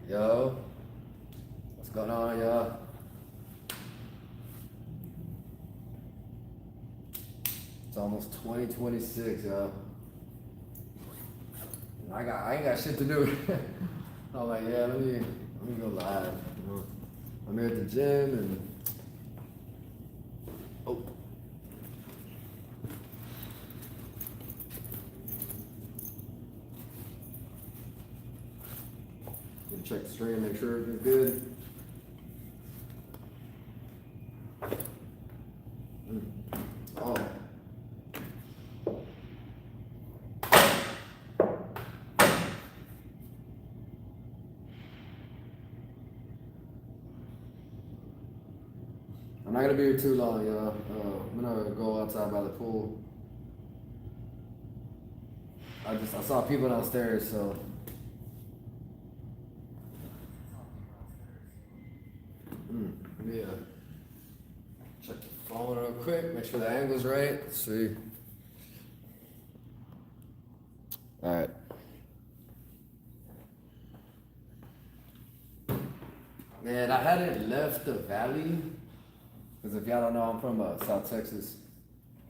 Yo, what's going on, yo? It's almost 2026, yo. And I ain't got shit to do. I'm like, yeah, let me go live. You know, I'm here at the gym and oh, gonna check the stream, make sure everything's good. Oh. I'm not gonna be here too long, y'all. I'm gonna go outside by the pool. I saw people downstairs, so. Let me check the phone real quick, make sure the angle's right. Let's see. All right. Man, I hadn't left the valley, because if y'all don't know, I'm from South Texas.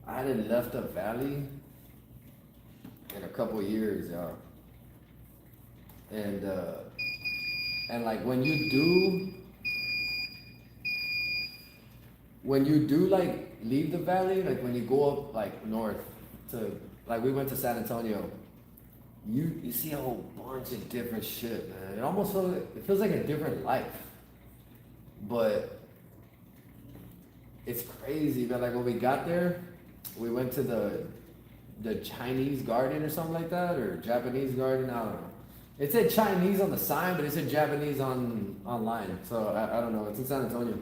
I hadn't left the valley in a couple years, y'all. And like when you do like leave the valley, like when you go up like north to, like we went to San Antonio, you see a whole bunch of different shit, man. It feels like a different life. But it's crazy, man. Like when we got there, we went to the Chinese garden or something like that, or Japanese garden. I don't know. It said Chinese on the sign, but it said Japanese online. So I don't know. It's in San Antonio.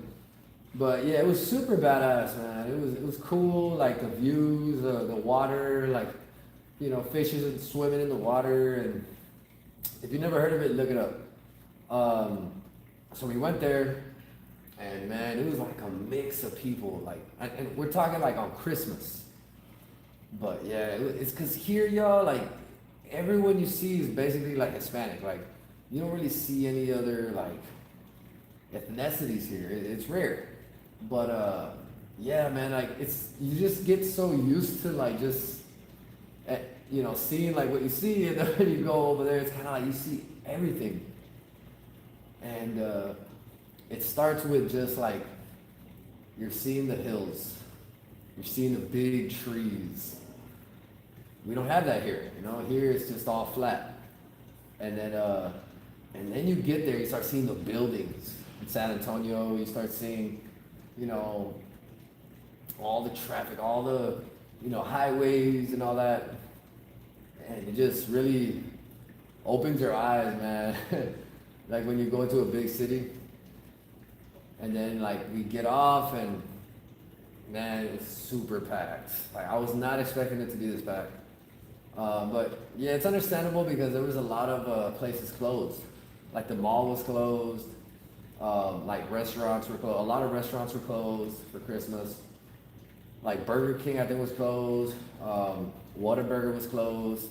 But yeah, it was super badass, man. It was cool. Like the views, the water, like fishes swimming in the water. And if you never heard of it, look it up. So we went there. And man, it was like a mix of people, like, and we're talking like on Christmas. But yeah, it's cause here, y'all, like, everyone you see is basically like Hispanic. Like, you don't really see any other like ethnicities here. It's rare. But yeah, man, like you just get so used to like just, seeing like what you see, and then when you go over there, it's kind of like you see everything. And it starts with just like you're seeing the hills, you're seeing the big trees. We don't have that here, Here it's just all flat, and then you get there, you start seeing the buildings in San Antonio. You start seeing, all the traffic, all the highways and all that, and it just really opens your eyes, man. Like when you go into a big city. And then like we get off and man, it's super packed. Like I was not expecting it to be this packed. But yeah, it's understandable because there was a lot of places closed. Like the mall was closed. Like restaurants were closed. A lot of restaurants were closed for Christmas. Like Burger King, I think, was closed. Whataburger was closed.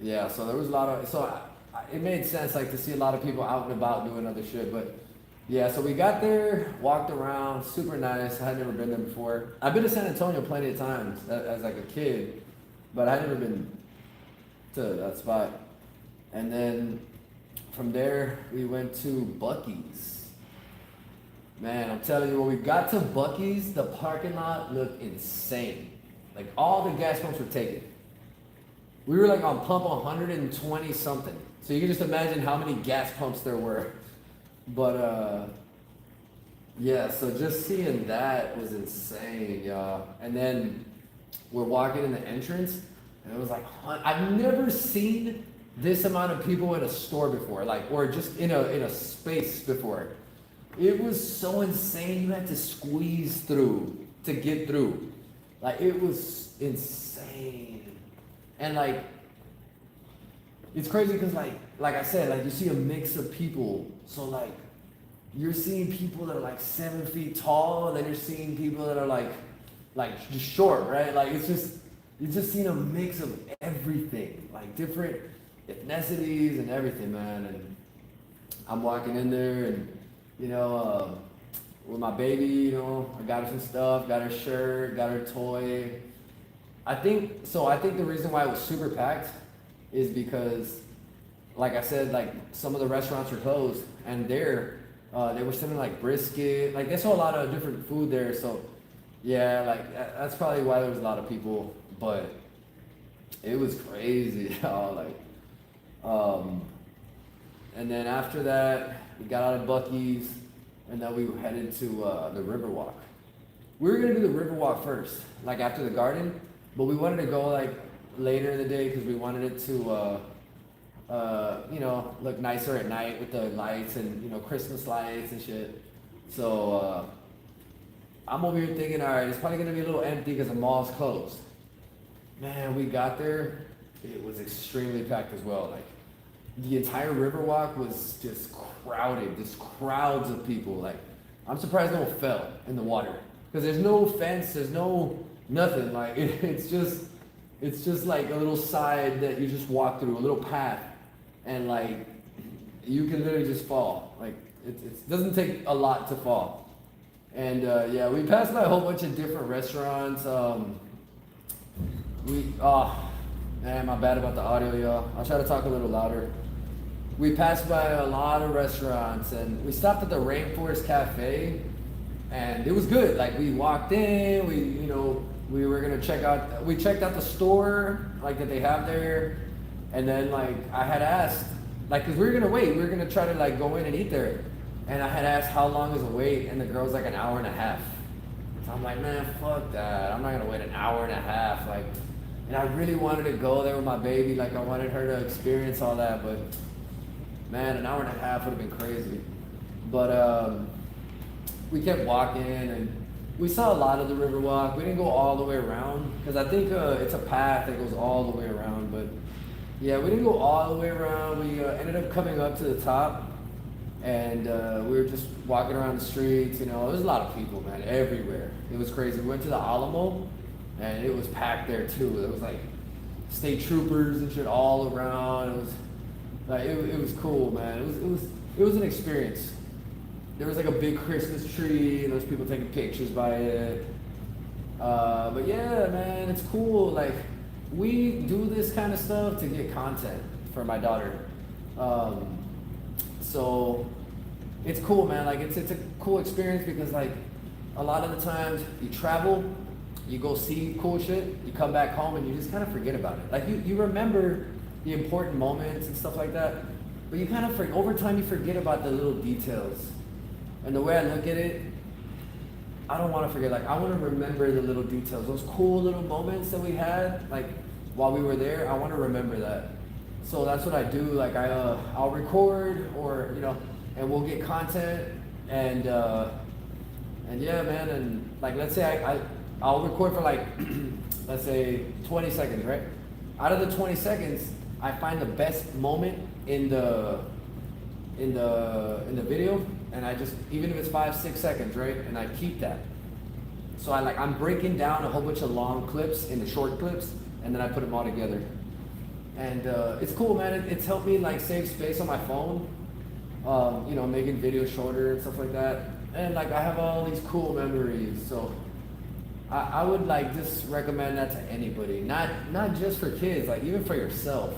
Yeah, so there was a lot of. It made sense, like, to see a lot of people out and about doing other shit, but. Yeah, so we got there, walked around, super nice. I had never been there before. I've been to San Antonio plenty of times as like a kid, but I had never been to that spot. And then from there, we went to Buc-ee's. Man, I'm telling you, when we got to Buc-ee's, the parking lot looked insane. Like all the gas pumps were taken. We were like on pump 120 something. So you can just imagine how many gas pumps there were. But yeah, so just seeing that was insane, y'all. And then we're walking in the entrance, and it was like, I've never seen this amount of people in a store before, like, or just in a space before. It was so insane. You had to squeeze through to get through. Like it was insane, and like it's crazy because like I said, like you see a mix of people. So like you're seeing people that are like 7 feet tall, and then you're seeing people that are like just short, right? Like you're just seeing a mix of everything, like different ethnicities and everything, man. I'm walking in there and, you know, with my baby, you know, I got her some stuff, got her shirt, got her toy. I think the reason why it was super packed is because, like I said, like some of the restaurants were closed, and there, they were selling like brisket, like they saw a lot of different food there. So, yeah, like that's probably why there was a lot of people. But it was crazy, y'all. Like, and then after that, we got out of Buc-ee's, and then we headed to the Riverwalk. We were gonna do the Riverwalk first, like after the garden, but we wanted to go like later in the day because we wanted it to, you know, look nicer at night with the lights and, you know, Christmas lights and shit. So I'm over here thinking, all right, it's probably gonna be a little empty because the mall's closed. Man, we got there, it was extremely packed as well. Like the entire Riverwalk was just crowded, just crowds of people. Like I'm surprised no one fell in the water because there's no fence, there's no nothing. Like it's just like a little side that you just walk through, a little path, and like you can literally just fall. Like it doesn't take a lot to fall. And yeah, we passed by a whole bunch of different restaurants. Man, my bad about the audio, y'all. I'll try to talk a little louder. We passed by a lot of restaurants, and we stopped at the Rainforest Cafe, and it was good. Like we walked in, we were gonna check out. We checked out the store like that they have there, and then like I had asked, like, cause we were gonna wait. We were gonna try to like go in and eat there, and I had asked how long is the wait, and the girl's like an hour and a half. So I'm like, man, fuck that. I'm not gonna wait an hour and a half. Like, and I really wanted to go there with my baby. Like I wanted her to experience all that, but man, an hour and a half would have been crazy. But we kept walking, and we saw a lot of the Riverwalk. We didn't go all the way around because I think it's a path that goes all the way around. But yeah, we didn't go all the way around. We ended up coming up to the top, and we were just walking around the streets. You know, there's a lot of people, man, everywhere. It was crazy. We went to the Alamo, and it was packed there too. There was like state troopers and shit all around. It was like it was cool, man. It was an experience. There was like a big Christmas tree, and there was people taking pictures by it. But yeah, man, it's cool. Like we do this kind of stuff to get content for my daughter. So it's cool, man. Like it's a cool experience because like a lot of the times you travel, you go see cool shit, you come back home and you just kind of forget about it. Like you remember the important moments and stuff like that, but you kind of over time you forget about the little details. And the way I look at it, I don't want to forget. Like I want to remember the little details, those cool little moments that we had, like while we were there. I want to remember that. So that's what I do. Like I'll record, or you know, and we'll get content, and yeah, man. And like let's say I'll record for like let's say 20 seconds, right? Out of the 20 seconds, I find the best moment in the video, and I just, even if it's 5-6 seconds, right? And I keep that. So I'm breaking down a whole bunch of long clips into short clips, and then I put them all together. And it's cool, man. It's helped me like save space on my phone. You know, making videos shorter and stuff like that. And like I have all these cool memories. So I would like just recommend that to anybody. Not just for kids, like even for yourself.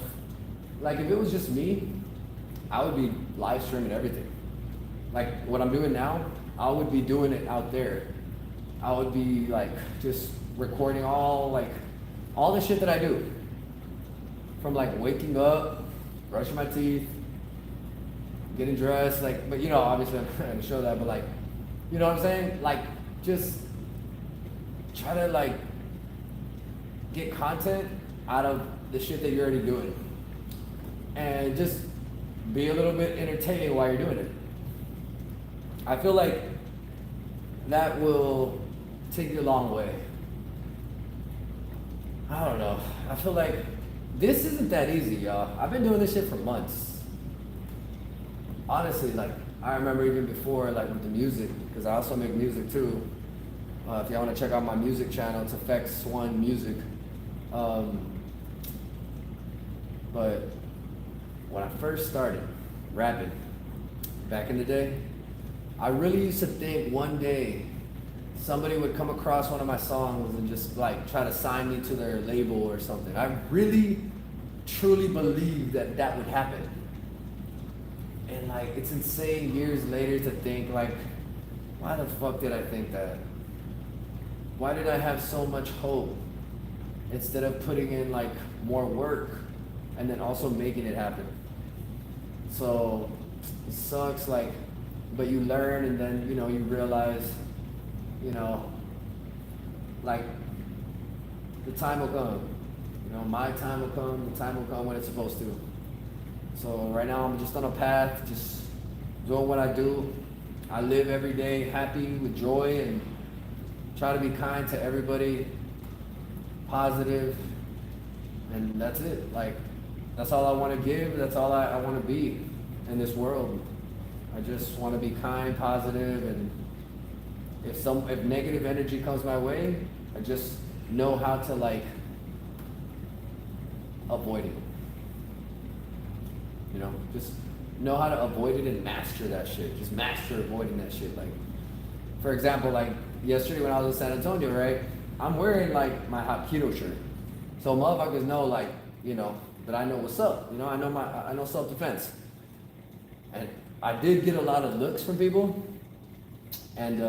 Like if it was just me, I would be live streaming everything. Like what I'm doing now, I would be doing it out there. I would be like just recording all the shit that I do. From like waking up, brushing my teeth, getting dressed, like, but you know, obviously I'm trying to show that, but like, you know what I'm saying? Like just try to like get content out of the shit that you're already doing. And just be a little bit entertaining while you're doing it. I feel like that will take you a long way. I don't know. I feel like this isn't that easy, y'all. I've been doing this shit for months. Honestly, like, I remember even before, like, with the music, because I also make music too. If y'all want to check out my music channel, it's Efx Won Music. But when I first started rapping, back in the day, I really used to think one day somebody would come across one of my songs and just like try to sign me to their label or something. I really, truly believed that that would happen. And like, it's insane years later to think like, why the fuck did I think that? Why did I have so much hope instead of putting in like more work and then also making it happen? So it sucks, like, but you learn, and then, you know, you realize, you know, like, the time will come. You know, my time will come, the time will come when it's supposed to. So right now I'm just on a path, just doing what I do. I live every day happy, with joy, and try to be kind to everybody, positive, and that's it. Like, that's all I want to give, that's all I want to be in this world. I just want to be kind, positive, and if negative energy comes my way, I just know how to like avoid it. You know, just know how to avoid it and master that shit. Just master avoiding that shit. Like, for example, like yesterday when I was in San Antonio, right? I'm wearing like my hot keto shirt, so motherfuckers know, like, you know, that I know what's up. You know, I know self-defense, and I did get a lot of looks from people, and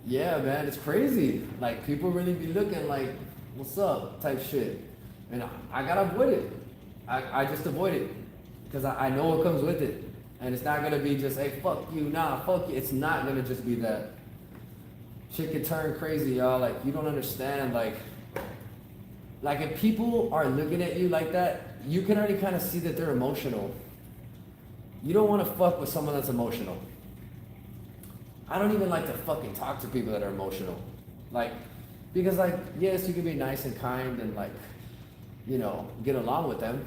yeah, man, it's crazy. Like, people really be looking like, what's up, type shit, and I gotta avoid it. I just avoid it because I know what comes with it, and it's not gonna be just, hey, fuck you, nah, fuck you. It's not gonna just be that. Shit can turn crazy, y'all. Like, you don't understand. Like if people are looking at you like that, you can already kind of see that they're emotional. You don't want to fuck with someone that's emotional. I don't even like to fucking talk to people that are emotional. Like, because like, yes, you can be nice and kind and like, you know, get along with them.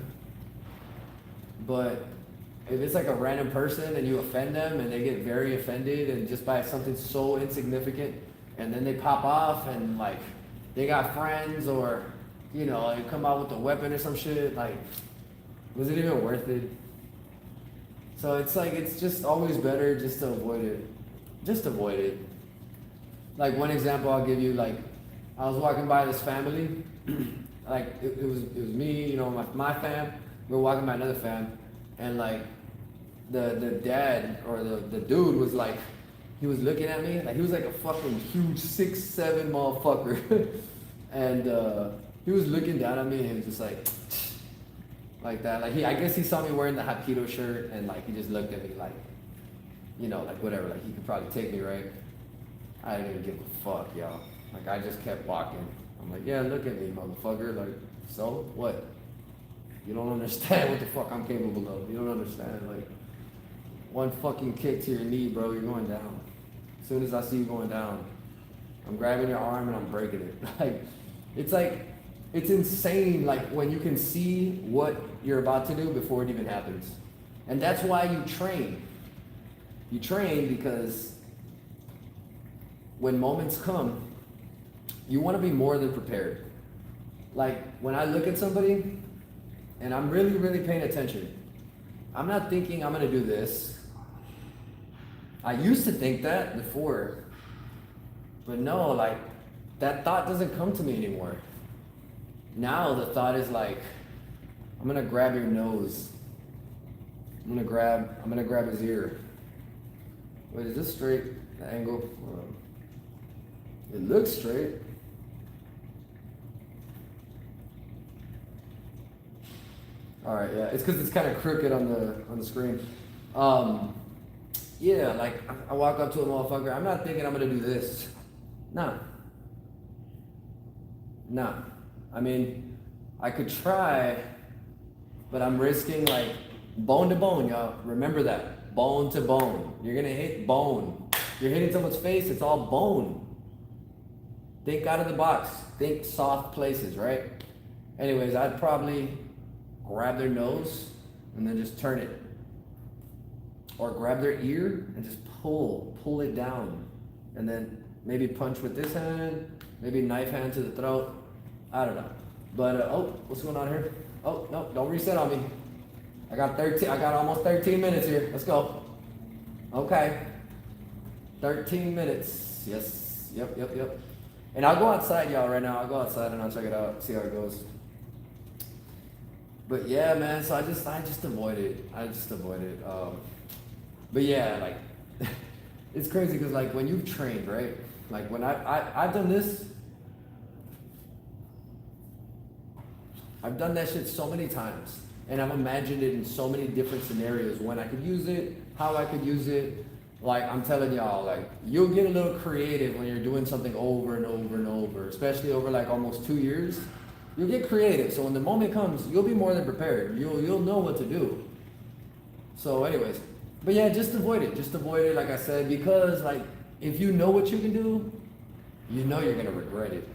But if it's like a random person and you offend them and they get very offended and just by something so insignificant, and then they pop off and like they got friends, or, you know, they come out with a weapon or some shit, like, was it even worth it? So it's like, it's just always better just to avoid it. Just avoid it. Like, one example I'll give you, like, I was walking by this family, like, it was me, you know, my fam, we were walking by another fam, and like, the dad, or the dude was like, he was looking at me, like, he was like a fucking huge 6'7" motherfucker, and he was looking down at me, and he was just like that, like, I guess he saw me wearing the hot keto shirt, and like, he just looked at me like, you know, like, whatever, like, he could probably take me, right? I didn't even give a fuck, y'all. Like, I just kept walking. I'm like, yeah, look at me, motherfucker. Like, so what? You don't understand what the fuck I'm capable of. You don't understand. Like, one fucking kick to your knee, bro, you're going down. As soon as I see you going down, I'm grabbing your arm and I'm breaking it. Like, it's insane, like, when you can see what you're about to do before it even happens. And that's why you train. You train because when moments come, you want to be more than prepared. Like, when I look at somebody and I'm really, really paying attention, I'm not thinking I'm going to do this. I used to think that before, but no, like, that thought doesn't come to me anymore. Now the thought is like, I'm going to grab your nose. I'm going to grab his ear. Wait, is this straight? The angle? It looks straight. All right, yeah, it's because it's kind of crooked on the screen. Yeah, like, I walk up to a motherfucker. I'm not thinking I'm gonna do this. Nah. I mean, I could try, but I'm risking, like, bone to bone, y'all. Remember that. Bone to bone. You're gonna hit bone. You're hitting someone's face, it's all bone. Think out of the box. Think soft places, right? Anyways, I'd probably grab their nose and then just turn it. Or grab their ear and just pull it down. And then maybe punch with this hand, maybe knife hand to the throat. I don't know. But, oh, what's going on here? Oh, no, don't reset on me. I got almost 13 minutes here. Let's go. Okay. 13 minutes. Yes. Yep. And I'll go outside, y'all, right now. I'll go outside and I'll check it out, see how it goes. But yeah, man, so I just avoid it. But yeah, like, it's crazy because, like, when you've trained, right? Like, when I've done this, I've done that shit so many times. And I've imagined it in so many different scenarios when I could use it, how I could use it. Like, I'm telling y'all, like, you'll get a little creative when you're doing something over and over and over, especially over like almost 2 years. You'll get creative. So when the moment comes, you'll be more than prepared. You'll know what to do. So anyways, but yeah, just avoid it. Just avoid it, like I said, because like if you know what you can do, you know you're gonna regret it.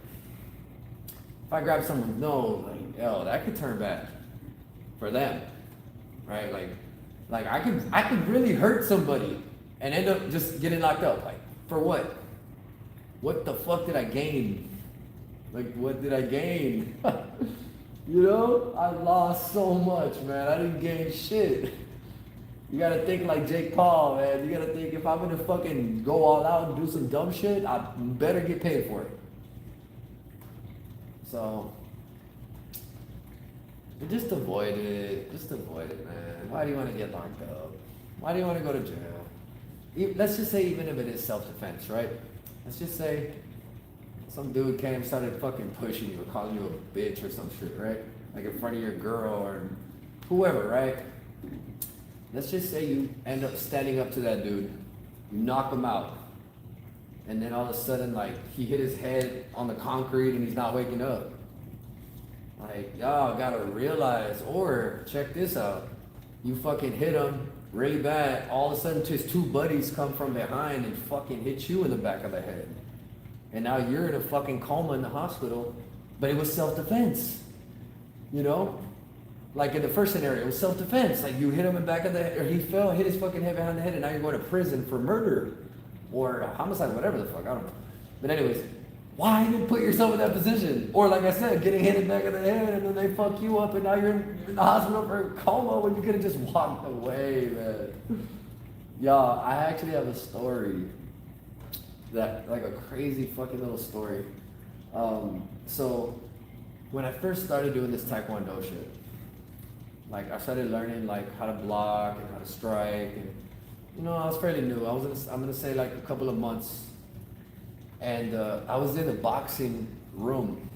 If I grab someone's nose, like, yo, that could turn bad for them, right? Like I could really hurt somebody and end up just getting locked up. Like, for what? What the fuck did I gain? Like, what did I gain? You know, I lost so much, man. I didn't gain shit. You gotta think like Jake Paul, man. You gotta think, if I'm gonna fucking go all out and do some dumb shit, I better get paid for it. So, just avoid it. Just avoid it, man. Why do you want to get locked up? Why do you want to go to jail? Let's just say, even if it is self-defense, right? Let's just say some dude came and started fucking pushing you or calling you a bitch or some shit, right? Like in front of your girl or whoever, right? Let's just say you end up standing up to that dude, you knock him out, and then all of a sudden, like, he hit his head on the concrete and he's not waking up. Like, y'all gotta realize, or check this out, you fucking hit him really bad, all of a sudden his two buddies come from behind and fucking hit you in the back of the head. And now you're in a fucking coma in the hospital, but it was self-defense, you know? Like in the first scenario, it was self-defense. Like, you hit him in the back of the head, or he fell, hit his fucking head behind the head, and now you're going to prison for murder or homicide, whatever the fuck, I don't know. But anyways, why even put yourself in that position? Or like I said, getting hit in the back of the head and then they fuck you up and now you're in the hospital for a coma when you could have just walked away, man. Y'all, I actually have a story that, like, a crazy fucking little story. So when I first started doing this Taekwondo shit, like, I started learning like how to block and how to strike, and you know, I was fairly new. I'm gonna say like a couple of months, and I was in a boxing room,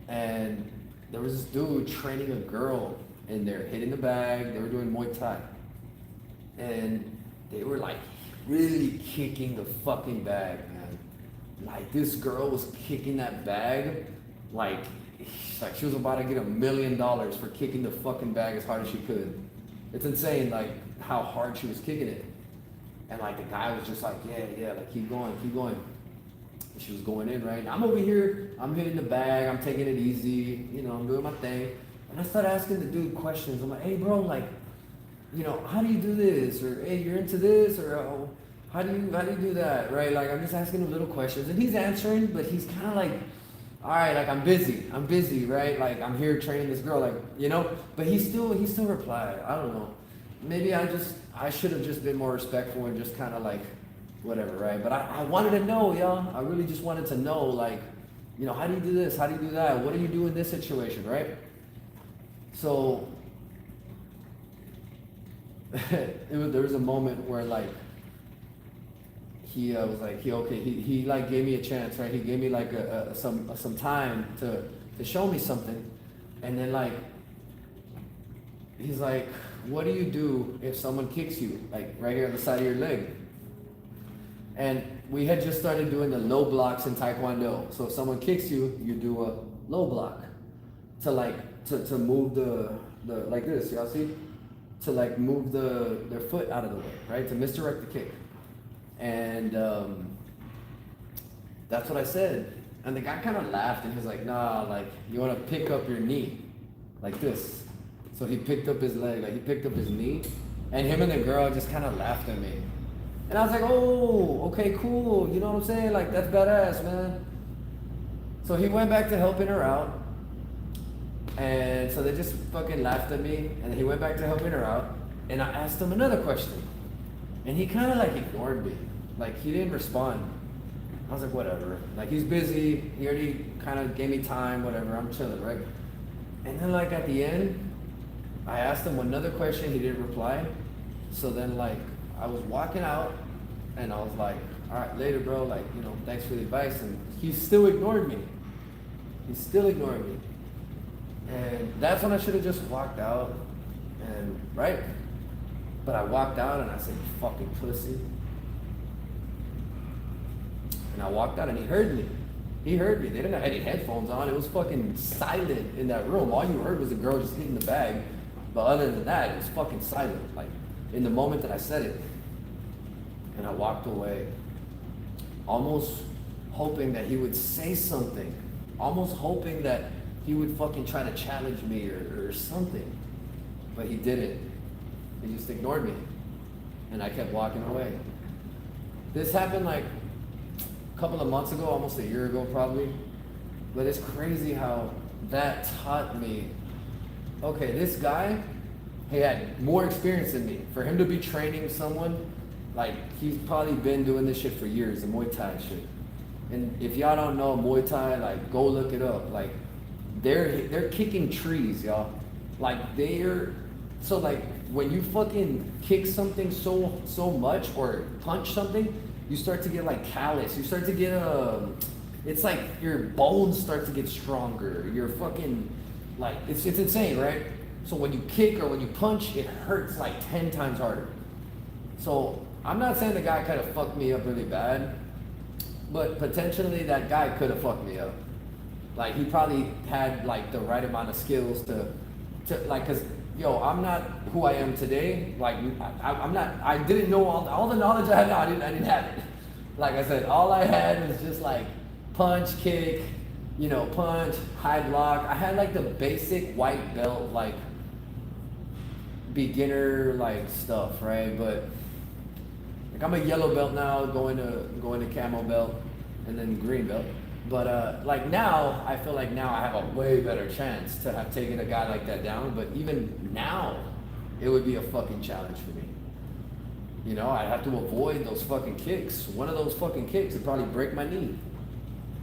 and there was this dude training a girl in there, hitting the bag. They were doing Muay Thai, and they were like really kicking the fucking bag, man. Like, this girl was kicking that bag like she was about to get $1 million for kicking the fucking bag as hard as she could. It's insane, like, how hard she was kicking it. And like, the guy was just like, yeah, like, keep going. And she was going in, right? And I'm over here, I'm hitting the bag, I'm taking it easy, you know, I'm doing my thing. And I started asking the dude questions. I'm like, hey bro, like, you know, how do you do this? Or, hey, you're into this? Or, oh, how do you do that? Right? Like, I'm just asking him little questions. And he's answering, but he's kind of like, all right, like, I'm busy, right? Like, I'm here training this girl, like, you know? But he still replied. I don't know. Maybe I should have just been more respectful and just kind of like, whatever, right? But I wanted to know, y'all. I really just wanted to know, like, you know, how do you do this? How do you do that? What do you do in this situation, right? So there was a moment where, like, he was like, he like gave me a chance, right? He gave me like some time to show me something, and then, like, he's like, what do you do if someone kicks you, like, right here on the side of your leg? And we had just started doing the low blocks in Taekwondo. So if someone kicks you, you do a low block to, like, to move the like this, y'all see? To, like, move their foot out of the way, right? To misdirect the kick. And that's what I said. And the guy kind of laughed and he was like, nah, like, you want to pick up your knee like this. So he picked up his leg, like, he picked up his knee, and him and the girl just kind of laughed at me. And I was like, oh, okay, cool. You know what I'm saying? Like, that's badass, man. So he went back to helping her out. And so they just fucking laughed at me. And he went back to helping her out. And I asked him another question. And he kind of like ignored me. Like he didn't respond. I was like, whatever. Like he's busy. He already kind of gave me time, whatever. I'm chilling, right? And then like at the end, I asked him another question. He didn't reply. So then like I was walking out and I was like, all right, later, bro. Like, you know, thanks for the advice. And he still ignored me. He still ignored me. And that's when I should have just walked out. And right? But I walked out and I said, you fucking pussy. And I walked out and he heard me. He heard me. They didn't have any headphones on. It was fucking silent in that room. All you heard was a girl just hitting the bag. But other than that, it was fucking silent. Like in the moment that I said it. And I walked away, almost hoping that he would say something. Almost hoping that he would fucking try to challenge me or something. But he didn't. He just ignored me. And I kept walking away. This happened like a couple of months ago, almost a year ago probably. But it's crazy how that taught me, okay, this guy, he had more experience than me. For him to be training someone, like he's probably been doing this shit for years, the Muay Thai shit. And if y'all don't know Muay Thai, like go look it up. Like they're kicking trees, y'all. Like so like when you fucking kick something so much or punch something, you start to get like callous. You start to get it's like your bones start to get stronger. You're fucking like it's insane, right? So when you kick or when you punch, it hurts like 10 times harder. So I'm not saying the guy kind of fucked me up really bad, but potentially that guy could have fucked me up. Like he probably had like the right amount of skills to like, cause yo, I'm not who I am today. Like I'm not. I didn't know all the knowledge I had now. I didn't have it. Like I said, all I had was just like punch, kick, you know, punch, high block. I had like the basic white belt, like beginner like stuff, right? But like I'm a yellow belt now, going to camo belt, and then green belt. But like now, I feel like now I have a way better chance to have taken a guy like that down. But even now, it would be a fucking challenge for me. You know, I'd have to avoid those fucking kicks. One of those fucking kicks would probably break my knee.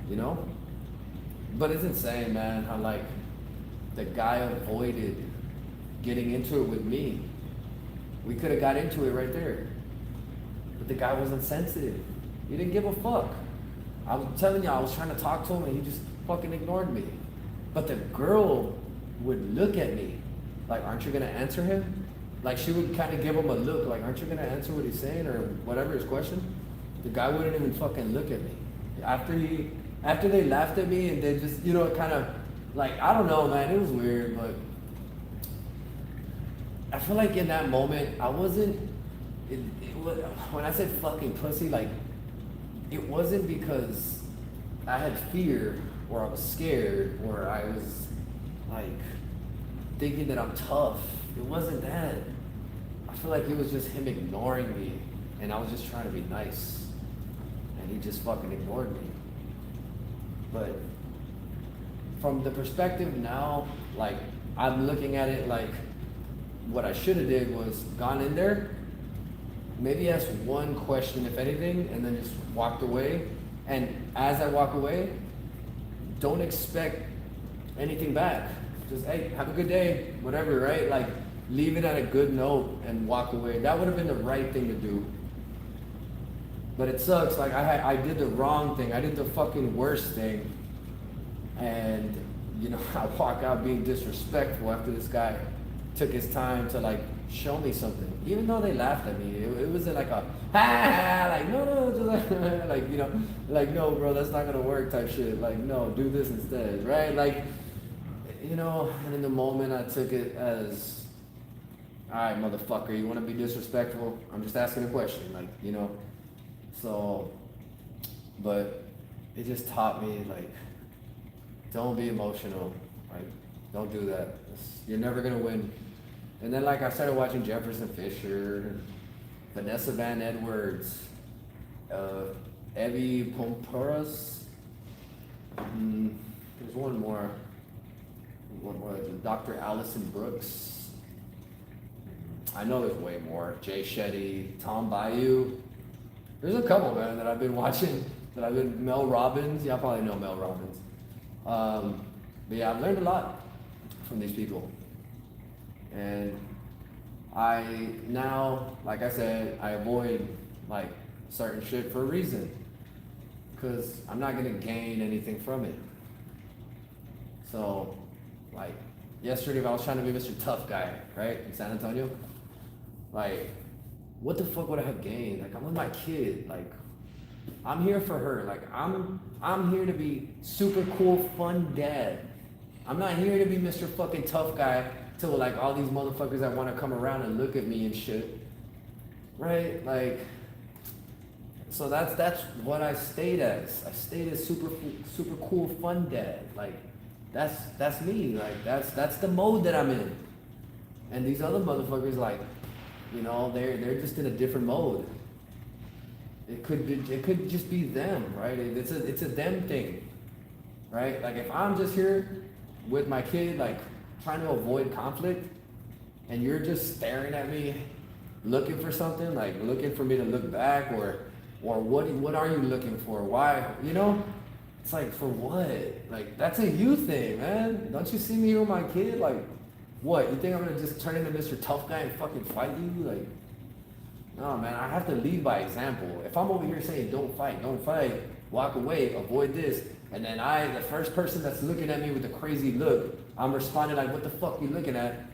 You know? But it's insane, man, how like the guy avoided getting into it with me. We could have got into it right there. But the guy wasn't sensitive. He didn't give a fuck. I was telling you, I was trying to talk to him and he just fucking ignored me. But the girl would look at me like, aren't you gonna answer him? Like she would kind of give him a look like, aren't you gonna answer what he's saying or whatever his question? The guy wouldn't even fucking look at me. After they laughed at me and they just, you know, kind of like, I don't know, man, it was weird, but I feel like in that moment, I wasn't, when I said fucking pussy, like, it wasn't because I had fear or I was scared or I was like thinking that I'm tough. It wasn't that. I feel like it was just him ignoring me and I was just trying to be nice and he just fucking ignored me. But from the perspective now, like I'm looking at it like what I should have did was gone in there, maybe ask one question, if anything, and then just walked away. And as I walk away, don't expect anything back. Just, hey, have a good day, whatever, right? Like, leave it at a good note and walk away. That would have been the right thing to do. But it sucks, like I did the wrong thing. I did the fucking worst thing. And, you know, I walk out being disrespectful after this guy took his time to like show me something, even though they laughed at me. It wasn't like a ha, like no, just like you know, like no, bro, that's not gonna work type shit. Like no, do this instead, right? Like, you know. And in the moment, I took it as, all right, motherfucker, you want to be disrespectful? I'm just asking a question, like you know. So, but it just taught me like, don't be emotional, like don't do that. You're never gonna win. And then like I started watching Jefferson Fisher, Vanessa Van Edwards, Evie Pompuras. There's one more, Dr. Allison Brooks. I know there's way more. Jay Shetty, Tom Bayou. There's a couple, man, that I've been watching. Mel Robbins. Y'all probably know Mel Robbins. But yeah, I've learned a lot from these people. And I now, like I said, I avoid like certain shit for a reason. Because I'm not gonna gain anything from it. So, like, yesterday if I was trying to be Mr. Tough Guy, right, in San Antonio, like, what the fuck would I have gained? Like, I'm with my kid, like, I'm here for her, like, I'm here to be super cool, fun dad. I'm not here to be Mr. fucking Tough Guy till, like, all these motherfuckers that want to come around and look at me and shit, right? Like, so that's what I stayed as. I stayed as super cool, fun dad. Like, that's me. Like, that's the mode that I'm in. And these other motherfuckers, like, you know, they're just in a different mode. It could just be them, right? It's a them thing, right? Like, if I'm just here with my kid, like, trying to avoid conflict, and you're just staring at me, looking for something, like looking for me to look back, or what are you looking for? Why? You know? It's like, for what? Like, that's a you thing, man. Don't you see me here with my kid? Like, what? You think I'm gonna just turn into Mr. Tough Guy and fucking fight you? Like, no, man, I have to lead by example. If I'm over here saying, don't fight, walk away, avoid this, and then the first person that's looking at me with a crazy look, I'm responding like, what the fuck you looking at?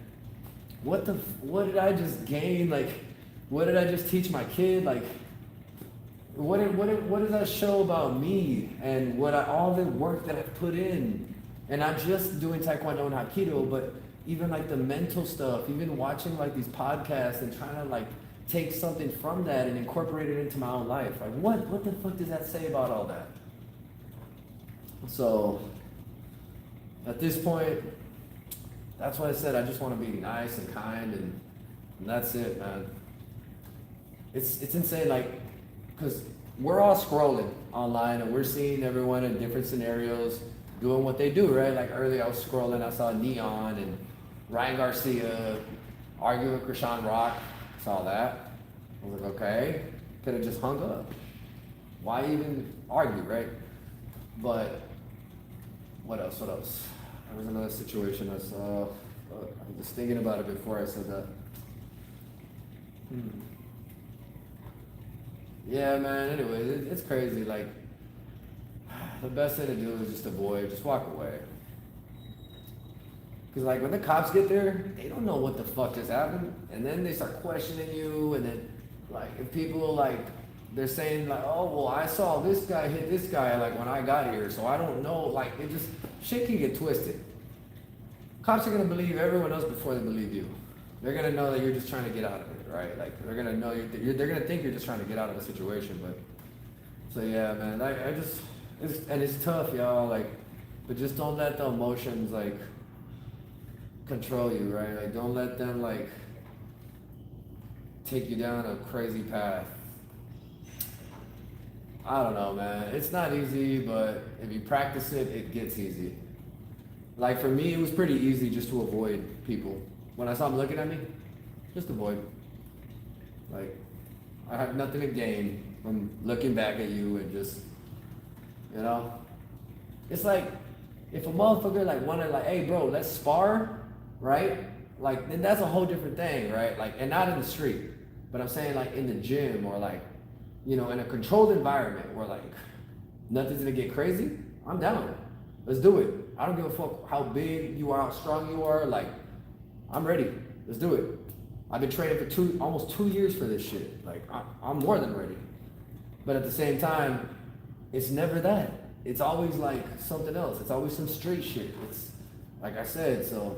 What did I just gain? Like, what did I just teach my kid? Like, what does that show about me and all the work that I've put in? And not just doing Taekwondo and Hapkido, but even like the mental stuff, even watching like these podcasts and trying to like take something from that and incorporate it into my own life. Like, what the fuck does that say about all that? So at this point, that's why I said I just want to be nice and kind, and that's it, man. It's insane, like, because we're all scrolling online and we're seeing everyone in different scenarios doing what they do, right? Like earlier I was scrolling, I saw Neon and Ryan Garcia arguing with Krishan Rock. Saw that. I was like, okay, could have just hung up. Why even argue, right? But what else? There was another situation I saw. I was just thinking about it before I said that. Yeah, man, anyways, it's crazy. Like, the best thing to do is just avoid, just walk away. Because, like, when the cops get there, they don't know what the fuck just happened. And then they start questioning you. And then, like, if people, like, they're saying, like, oh, well, I saw this guy hit this guy, like, when I got here. So I don't know. Like, shit can get twisted. Cops are going to believe everyone else before they believe you. They're going to know that you're just trying to get out of it, right? Like, they're going to know they're going to think you're just trying to get out of a situation. But, so yeah, man, it's tough, y'all, like, but just don't let the emotions, like, control you, right? Like, don't let them, like, take you down a crazy path. I don't know, man. It's not easy, but if you practice it, it gets easy. Like, for me, it was pretty easy just to avoid people. When I saw them looking at me, just avoid. Like, I have nothing to gain from looking back at you and just, you know? It's like, if a motherfucker, like, wanted, like, hey, bro, let's spar, right? Like, then that's a whole different thing, right? Like, and not in the street, but I'm saying, like, in the gym, or, like, you know, in a controlled environment where, like, nothing's gonna get crazy. I'm down. Let's do it. I don't give a fuck how big you are, how strong you are. Like, I'm ready. Let's do it. I've been training for almost 2 years for this shit. Like, I'm more than ready. But at the same time, it's never that. It's always like something else. It's always some street shit. It's like I said, so.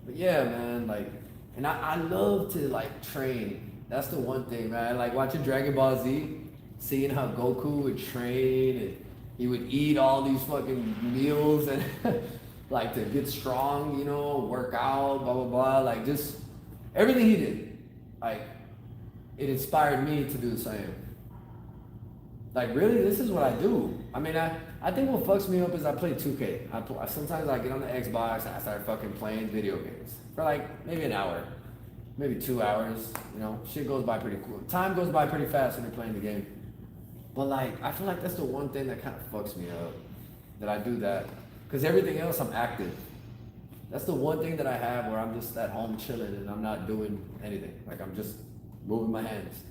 But yeah, man, like, and I love to, like, train. That's the one thing, man. Like, watching Dragon Ball Z, seeing how Goku would train, and he would eat all these fucking meals and like, to get strong, you know, work out, blah, blah, blah. Like, just everything he did, like, it inspired me to do the same. Like, really, this is what I do. I mean, I think what fucks me up is I play 2K. Sometimes I get on the Xbox and I start fucking playing video games for, like, maybe an hour. maybe 2 hours. You know, shit goes by pretty cool. Time goes by pretty fast when you're playing the game. But like, I feel like that's the one thing that kind of fucks me up. That I do that, because everything else I'm active. That's the one thing that I have where I'm just at home chilling and I'm not doing anything. Like I'm just moving my hands.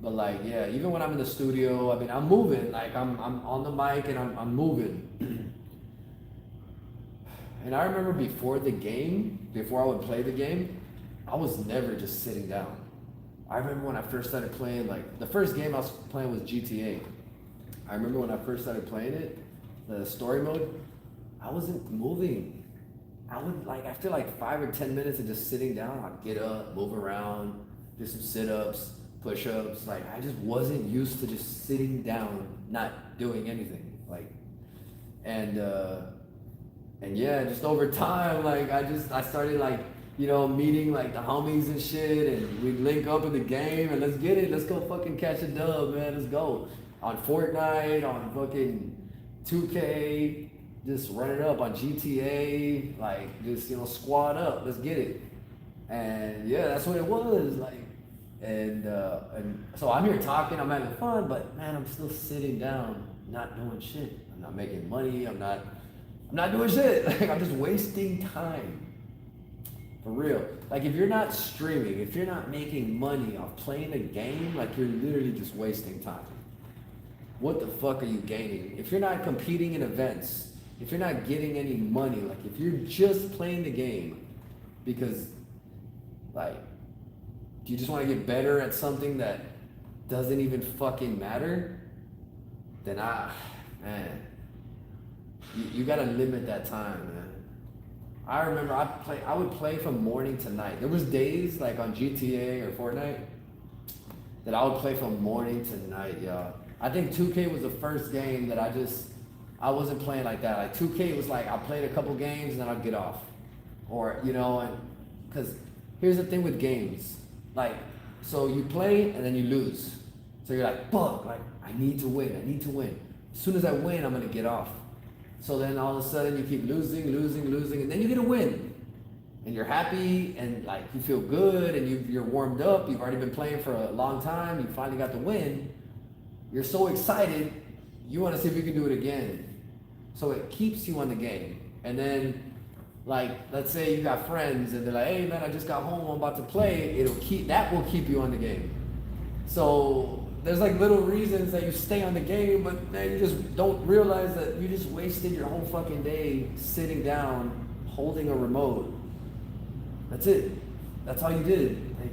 But like, yeah, even when I'm in the studio, I mean, I'm moving. Like I'm on the mic and I'm moving. And I remember before the game, before I would play the game, I was never just sitting down. I remember when I first started playing, like the first game I was playing was GTA. I remember when I first started playing it, the story mode, I wasn't moving. I would like, after like 5 or 10 minutes of just sitting down, I'd get up, move around, do some sit-ups, push-ups. Like I just wasn't used to just sitting down, not doing anything. Like, and yeah, just over time, like I started like, you know, meeting like the homies and shit, and we'd link up in the game and let's get it. Let's go fucking catch a dub, man. Let's go. On Fortnite, on fucking 2K, just run it up on GTA, like just, you know, squad up, let's get it. And yeah, that's what it was like. And so I'm here talking, I'm having fun, but man, I'm still sitting down, not doing shit. I'm not making money, I'm not doing shit. Like I'm just wasting time. For real. Like if you're not streaming, if you're not making money off playing a game, like you're literally just wasting time. What the fuck are you gaining? If you're not competing in events, if you're not getting any money, like if you're just playing the game because like, do you just want to get better at something that doesn't even fucking matter? Then man, you gotta limit that time, man. I remember I would play from morning to night. There was days like on GTA or Fortnite that I would play from morning to night, y'all. I think 2K was the first game that I wasn't playing like that. Like 2K was like, I played a couple games and then I'd get off. Or, you know, and because here's the thing with games. Like, so you play and then you lose. So you're like, fuck, like, I need to win. As soon as I win, I'm gonna get off. So then all of a sudden you keep losing, and then you get a win. And you're happy and like you feel good and you're warmed up, you've already been playing for a long time, you finally got the win. You're so excited, you want to see if you can do it again. So it keeps you on the game. And then, like, let's say you got friends and they're like, hey man, I just got home, I'm about to play. That will keep you on the game. So there's like little reasons that you stay on the game, but then you just don't realize that you just wasted your whole fucking day sitting down, holding a remote. That's it. That's all you did. Like,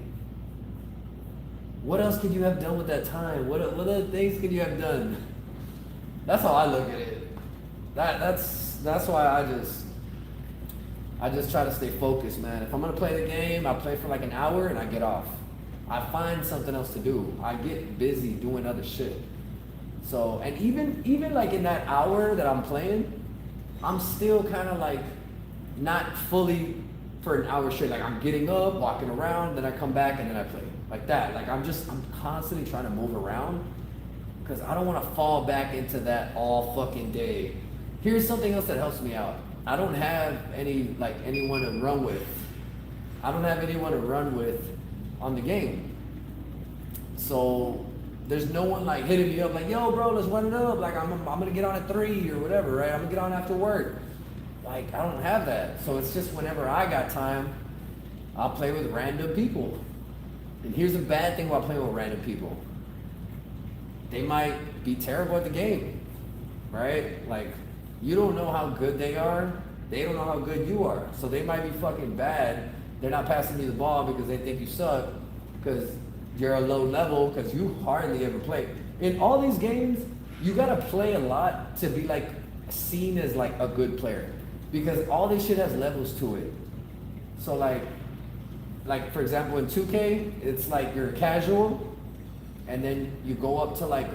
what else could you have done with that time? What other things could you have done? That's how I look at it. That's why I just try to stay focused, man. If I'm gonna play the game, I play for like an hour and I get off. I find something else to do. I get busy doing other shit. So, and even like in that hour that I'm playing, I'm still kind of like not fully for an hour straight. Like I'm getting up, walking around, then I come back and then I play. Like that. Like I'm constantly trying to move around because I don't want to fall back into that all fucking day. Here's something else that helps me out. I don't have anyone to run with. I don't have anyone to run with on the game. So there's no one like hitting me up like, yo bro, let's run it up. Like I'm gonna get on at 3 or whatever, right? I'm gonna get on after work. Like I don't have that. So it's just whenever I got time, I'll play with random people. And here's the bad thing about playing with random people. They might be terrible at the game, right? Like you don't know how good they are. They don't know how good you are. So they might be fucking bad. They're not passing you the ball because they think you suck, because you're a low level, because you hardly ever play. In all these games, you gotta play a lot to be like seen as like a good player, because all this shit has levels to it. So like for example in 2K, it's like you're casual, and then you go up to like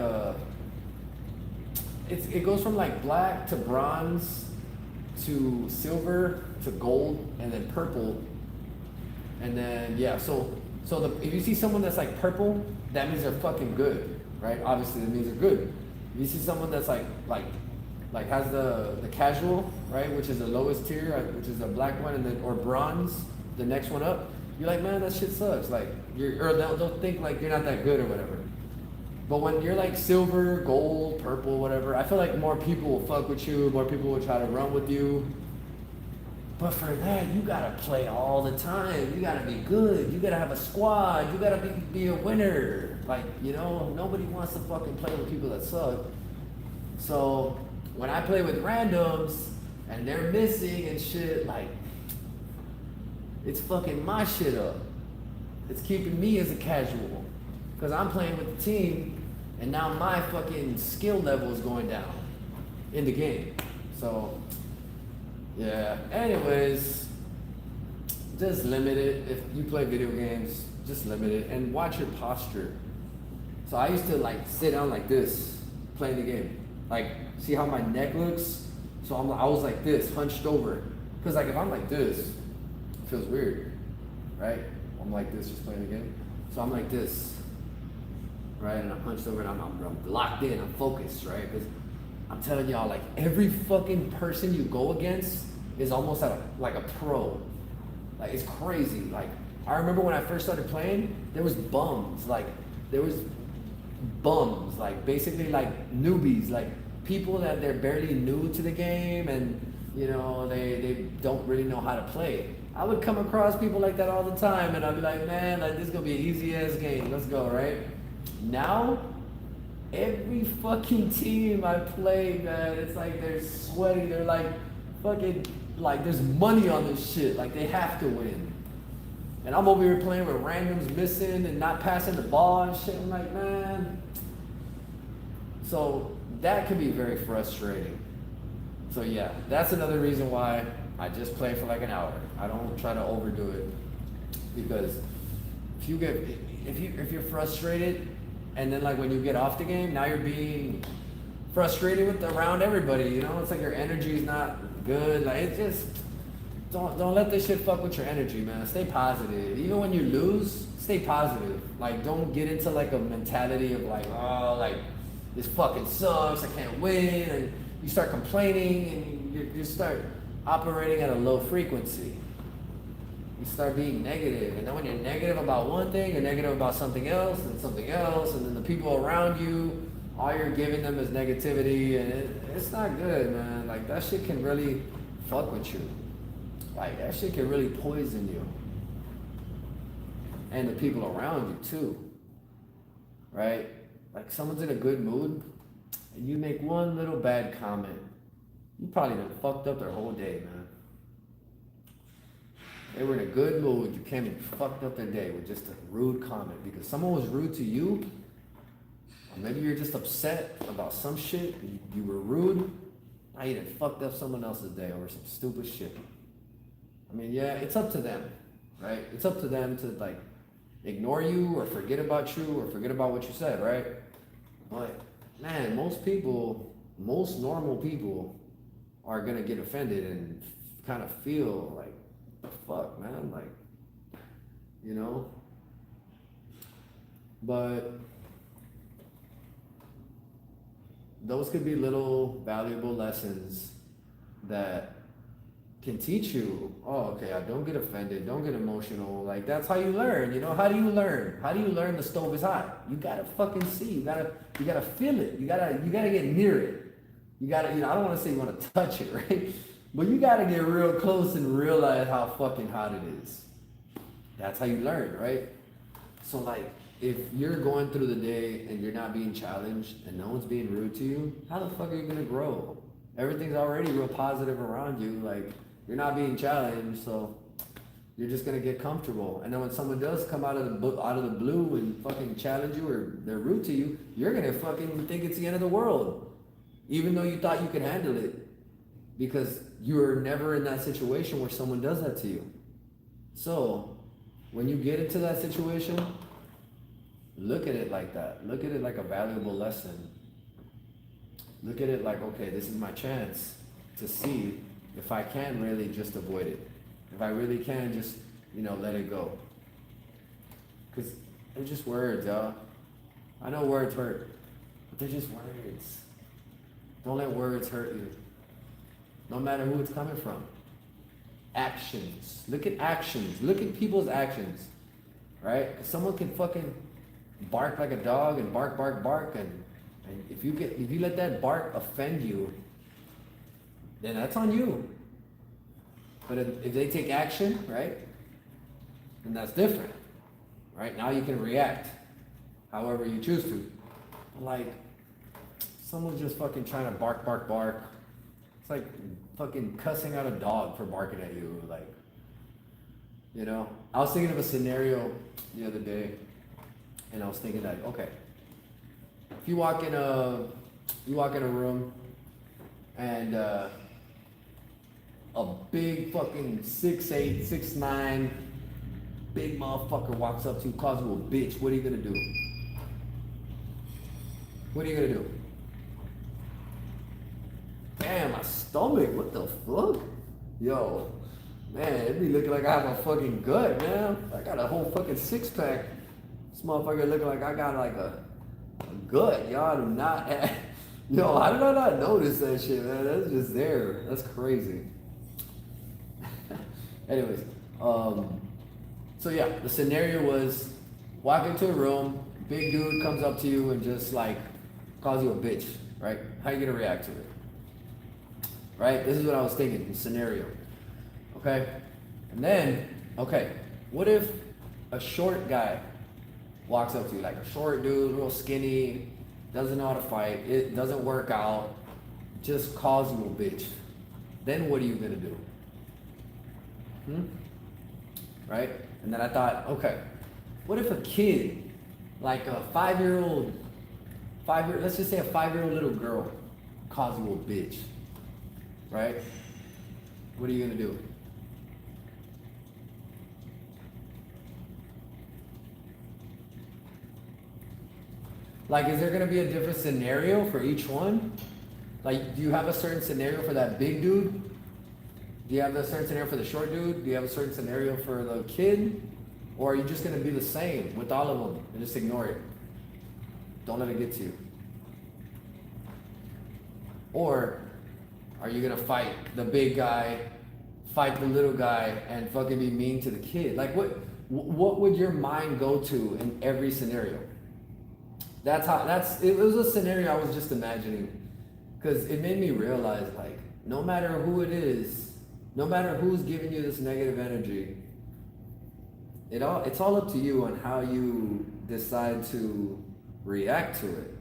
it goes from like black to bronze to silver to gold and then purple. And then, yeah, so if you see someone that's like purple, that means they're fucking good, right? Obviously, that means they're good. If you see someone that's like has the casual, right, which is the lowest tier, which is the black one, and then or bronze, the next one up, you're like, man, that shit sucks. Like, or they'll think like you're not that good or whatever. But when you're like silver, gold, purple, whatever, I feel like more people will fuck with you, more people will try to run with you. But for that, you gotta play all the time. You gotta be good. You gotta have a squad. You gotta be a winner. Like, you know, nobody wants to fucking play with people that suck. So when I play with randoms and they're missing and shit, like, it's fucking my shit up. It's keeping me as a casual. Because I'm playing with the team and now my fucking skill level is going down in the game. So, yeah. Anyways, just limit it. If you play video games, just limit it and watch your posture. So I used to like sit down like this, playing the game. Like, see how my neck looks? So I was like this, hunched over. Because like if I'm like this, it feels weird, right? I'm like this, just playing the game. So I'm like this, right? And I'm hunched over and I'm locked in, I'm focused, right? Because I'm telling y'all, like every fucking person you go against is almost like a pro. Like it's crazy. Like I remember when I first started playing, there was bums. Like there was bums, like basically like newbies, like people that they're barely new to the game and you know they don't really know how to play. I would come across people like that all the time and I'd be like, man, like this is gonna be an easy ass game, let's go, right? Now every fucking team I play, man, it's like they're sweaty, they're like fucking like there's money on this shit, like they have to win. And I'm over here playing with randoms missing and not passing the ball and shit. I'm like, man. So that can be very frustrating. So yeah, that's another reason why I just play for like an hour. I don't try to overdo it. Because if you're frustrated and then like when you get off the game, now you're being frustrated with around everybody, you know? It's like your energy is not good. Like it just Don't let this shit fuck with your energy, man. Stay positive. Even when you lose, stay positive. Like, don't get into like a mentality of like, oh, like this fucking sucks. I can't win, and you start complaining, and you start operating at a low frequency. You start being negative, and then when you're negative about one thing, you're negative about something else, and then the people around you, all you're giving them is negativity, and it's not good, man. Like that shit can really fuck with you. Like, that shit can really poison you. And the people around you, too. Right? Like, someone's in a good mood, and you make one little bad comment. You probably done fucked up their whole day, man. They were in a good mood, you came and fucked up their day with just a rude comment. Because someone was rude to you, or maybe you're just upset about some shit, and you were rude, now you done fucked up someone else's day over some stupid shit. I mean, yeah, it's up to them, right? It's up to them to like ignore you or forget about you or forget about what you said, right? But man, most normal people are gonna get offended and kind of feel like, the fuck, man, like, you know? But those could be little valuable lessons that can teach you, oh, okay, I don't get offended, don't get emotional. Like, that's how you learn, you know? How do you learn? How do you learn the stove is hot? You gotta fucking see, you gotta feel it. You gotta get near it. You gotta, you know, I don't wanna say you wanna touch it, right? But you gotta get real close and realize how fucking hot it is. That's how you learn, right? So like, if you're going through the day and you're not being challenged and no one's being rude to you, how the fuck are you gonna grow? Everything's already real positive around you, like, you're not being challenged, so you're just gonna get comfortable. And then when someone does come out of the blue and fucking challenge you or they're rude to you, you're gonna fucking think it's the end of the world, even though you thought you could handle it, because you were never in that situation where someone does that to you. So when you get into that situation, look at it like that. Look at it like a valuable lesson. Look at it like, okay, this is my chance to see if I can really just avoid it. If I really can just, you know, let it go. Because they're just words, y'all. I know words hurt, but they're just words. Don't let words hurt you. No matter who it's coming from. actions. Look at actions. Look at people's actions, right? Someone can fucking bark like a dog and bark, bark, bark, and if you let that bark offend you, then that's on you. But if they take action, right, then that's different, right? Now you can react however you choose to. Like, someone's just fucking trying to bark, bark, bark. It's like fucking cussing out a dog for barking at you. Like, you know, I was thinking of a scenario the other day, and I was thinking like, okay, if you walk in a room, and a big fucking 6'8", 6'9", big motherfucker walks up to you, calls you a bitch, what are you gonna do? What are you gonna do? Damn, my stomach, what the fuck? Yo, man, it be looking like I have a fucking gut, man. I got a whole fucking six-pack. This motherfucker looking like I got like a gut. Y'all do not have... Yo, how did I not notice that shit, man? That's just there. That's crazy. Anyways, so yeah, the scenario was walk into a room, big dude comes up to you and just like calls you a bitch, right? How you gonna react to it? Right? This is what I was thinking, the scenario. Okay? And then, okay, what if a short guy walks up to you, like a short dude, real skinny, doesn't know how to fight, it doesn't work out, just calls you a bitch? Then what are you gonna do? Right? And then I thought, okay, what if a kid, like a let's just say a 5-year-old little girl calls you a bitch, right? What are you gonna do? Like, is there gonna be a different scenario for each one? Like, do you have a certain scenario for that big dude? Do you have a certain scenario for the short dude? Do you have a certain scenario for the kid? Or are you just gonna be the same with all of them and just ignore it? Don't let it get to you. Or are you gonna fight the big guy, fight the little guy, and fucking be mean to the kid? Like, what would your mind go to in every scenario? It was a scenario I was just imagining, because it made me realize, like, no matter who it is, no matter who's giving you this negative energy, it's all up to you on how you decide to react to it.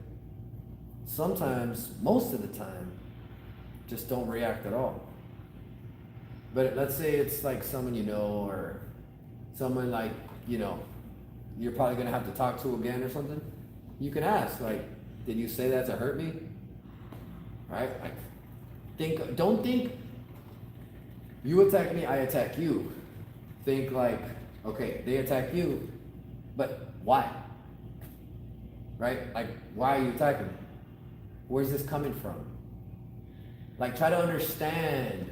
Sometimes, most of the time, just don't react at all. But let's say it's like someone you know, or someone like, you know, you're probably gonna have to talk to again or something. You can ask, like, did you say that to hurt me? Right? Don't think you attack me, I attack you. Think like, okay, they attack you, but why? Right? Like, why are you attacking me? Where's this coming from? Like, try to understand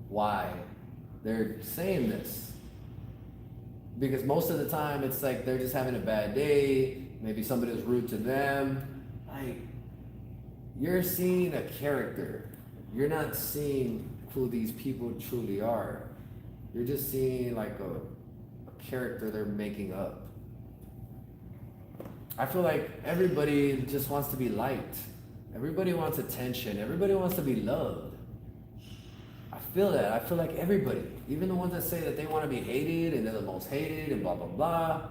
why they're saying this. Because most of the time it's like they're just having a bad day, maybe somebody was rude to them. Like, you're seeing a character. You're not seeing who these people truly are. You're just seeing like a character they're making up. I feel like everybody just wants to be liked. Everybody wants attention. Everybody wants to be loved. I feel that. I feel like everybody, even the ones that say that they want to be hated and they're the most hated and blah, blah, blah.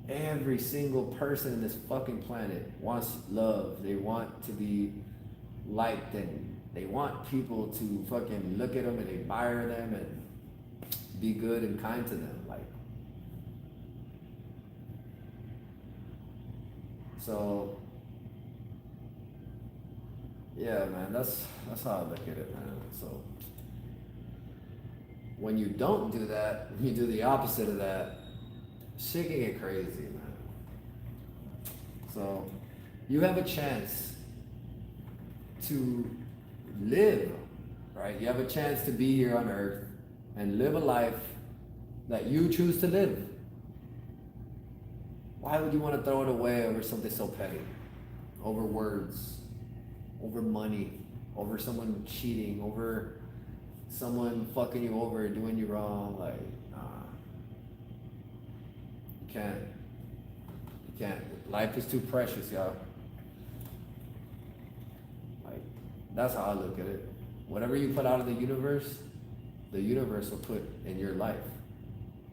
Every single person in this fucking planet wants love. They want to be liked, and they want people to fucking look at them and admire them and be good and kind to them. Like, so yeah, man, that's how I look at it, man. So when you don't do that, you do the opposite of that, shit can get crazy, man. So you have a chance to live, right? You have a chance to be here on earth and live a life that you choose to live. Why would you want to throw it away over something so petty? Over words, over money, over someone cheating, over someone fucking you over, doing you wrong, like, nah. You can't. You can't. Life is too precious, y'all. Like, that's how I look at it. Whatever you put out of the universe will put in your life.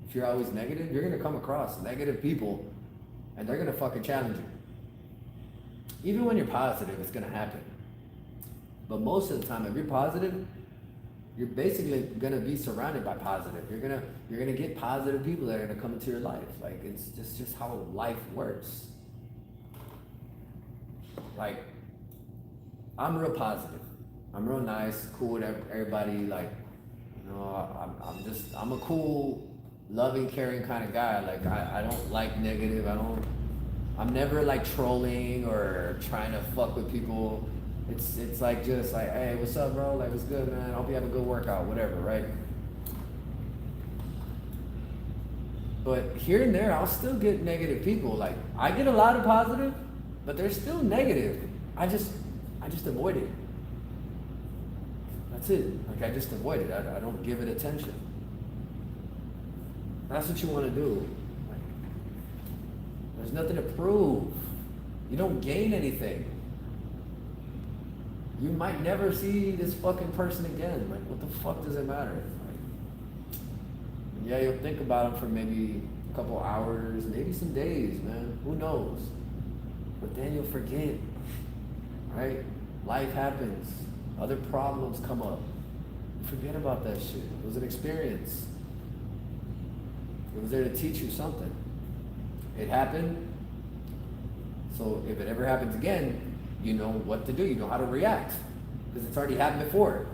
If you're always negative, you're gonna come across negative people, and they're gonna fucking challenge you. Even when you're positive, it's gonna happen. But most of the time, if you're positive, you're basically gonna be surrounded by positive. You're gonna get positive people that are gonna come into your life. Like, it's just how life works. Like, I'm real positive. I'm real nice, cool with everybody. Like, you know, I'm a cool, loving, caring kind of guy. Like, I don't like negative. I'm never like trolling or trying to fuck with people. It's like just like, hey, what's up, bro? Like, what's good, man? I hope you have a good workout, whatever, right? But here and there, I'll still get negative people. Like, I get a lot of positive, but they're still negative. I just avoid it. That's it. Like, I just avoid it. I don't give it attention. That's what you want to do. Like, there's nothing to prove. You don't gain anything. You might never see this fucking person again. Like, what the fuck does it matter? Like, yeah, you'll think about them for maybe a couple hours, maybe some days, man. Who knows? But then you'll forget, right? Life happens. Other problems come up. Forget about that shit. It was an experience. It was there to teach you something. It happened. So if it ever happens again, you know what to do. You know how to react. Because it's already happened before.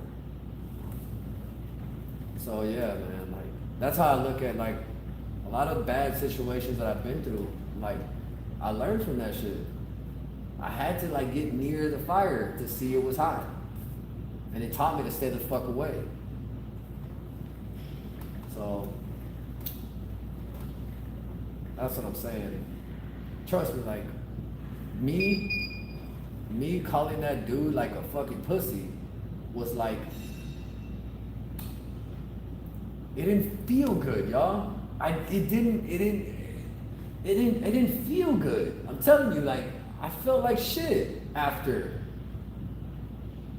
So yeah, man. Like, that's how I look at, like, a lot of bad situations that I've been through. Like, I learned from that shit. I had to, like, get near the fire to see it was hot. And it taught me to stay the fuck away. So, that's what I'm saying. Trust me, like, me calling that dude like a fucking pussy was like, it didn't feel good, y'all. It didn't feel good. I'm telling you, like, I felt like shit after.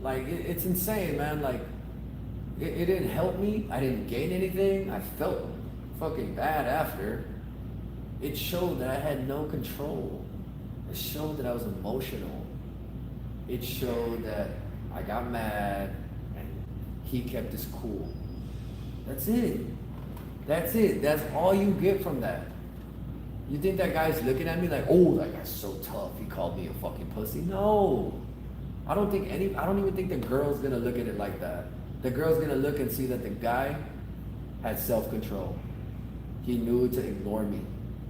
Like, it's insane, man. Like, it didn't help me. I didn't gain anything. I felt fucking bad after. It showed that I had no control. It showed that I was emotional. It showed that I got mad and he kept his cool. That's it. That's it. That's all you get from that. You think that guy's looking at me like, oh, that guy's so tough. He called me a fucking pussy. No. I don't even think the girl's gonna look at it like that. The girl's gonna look and see that the guy had self-control. He knew to ignore me,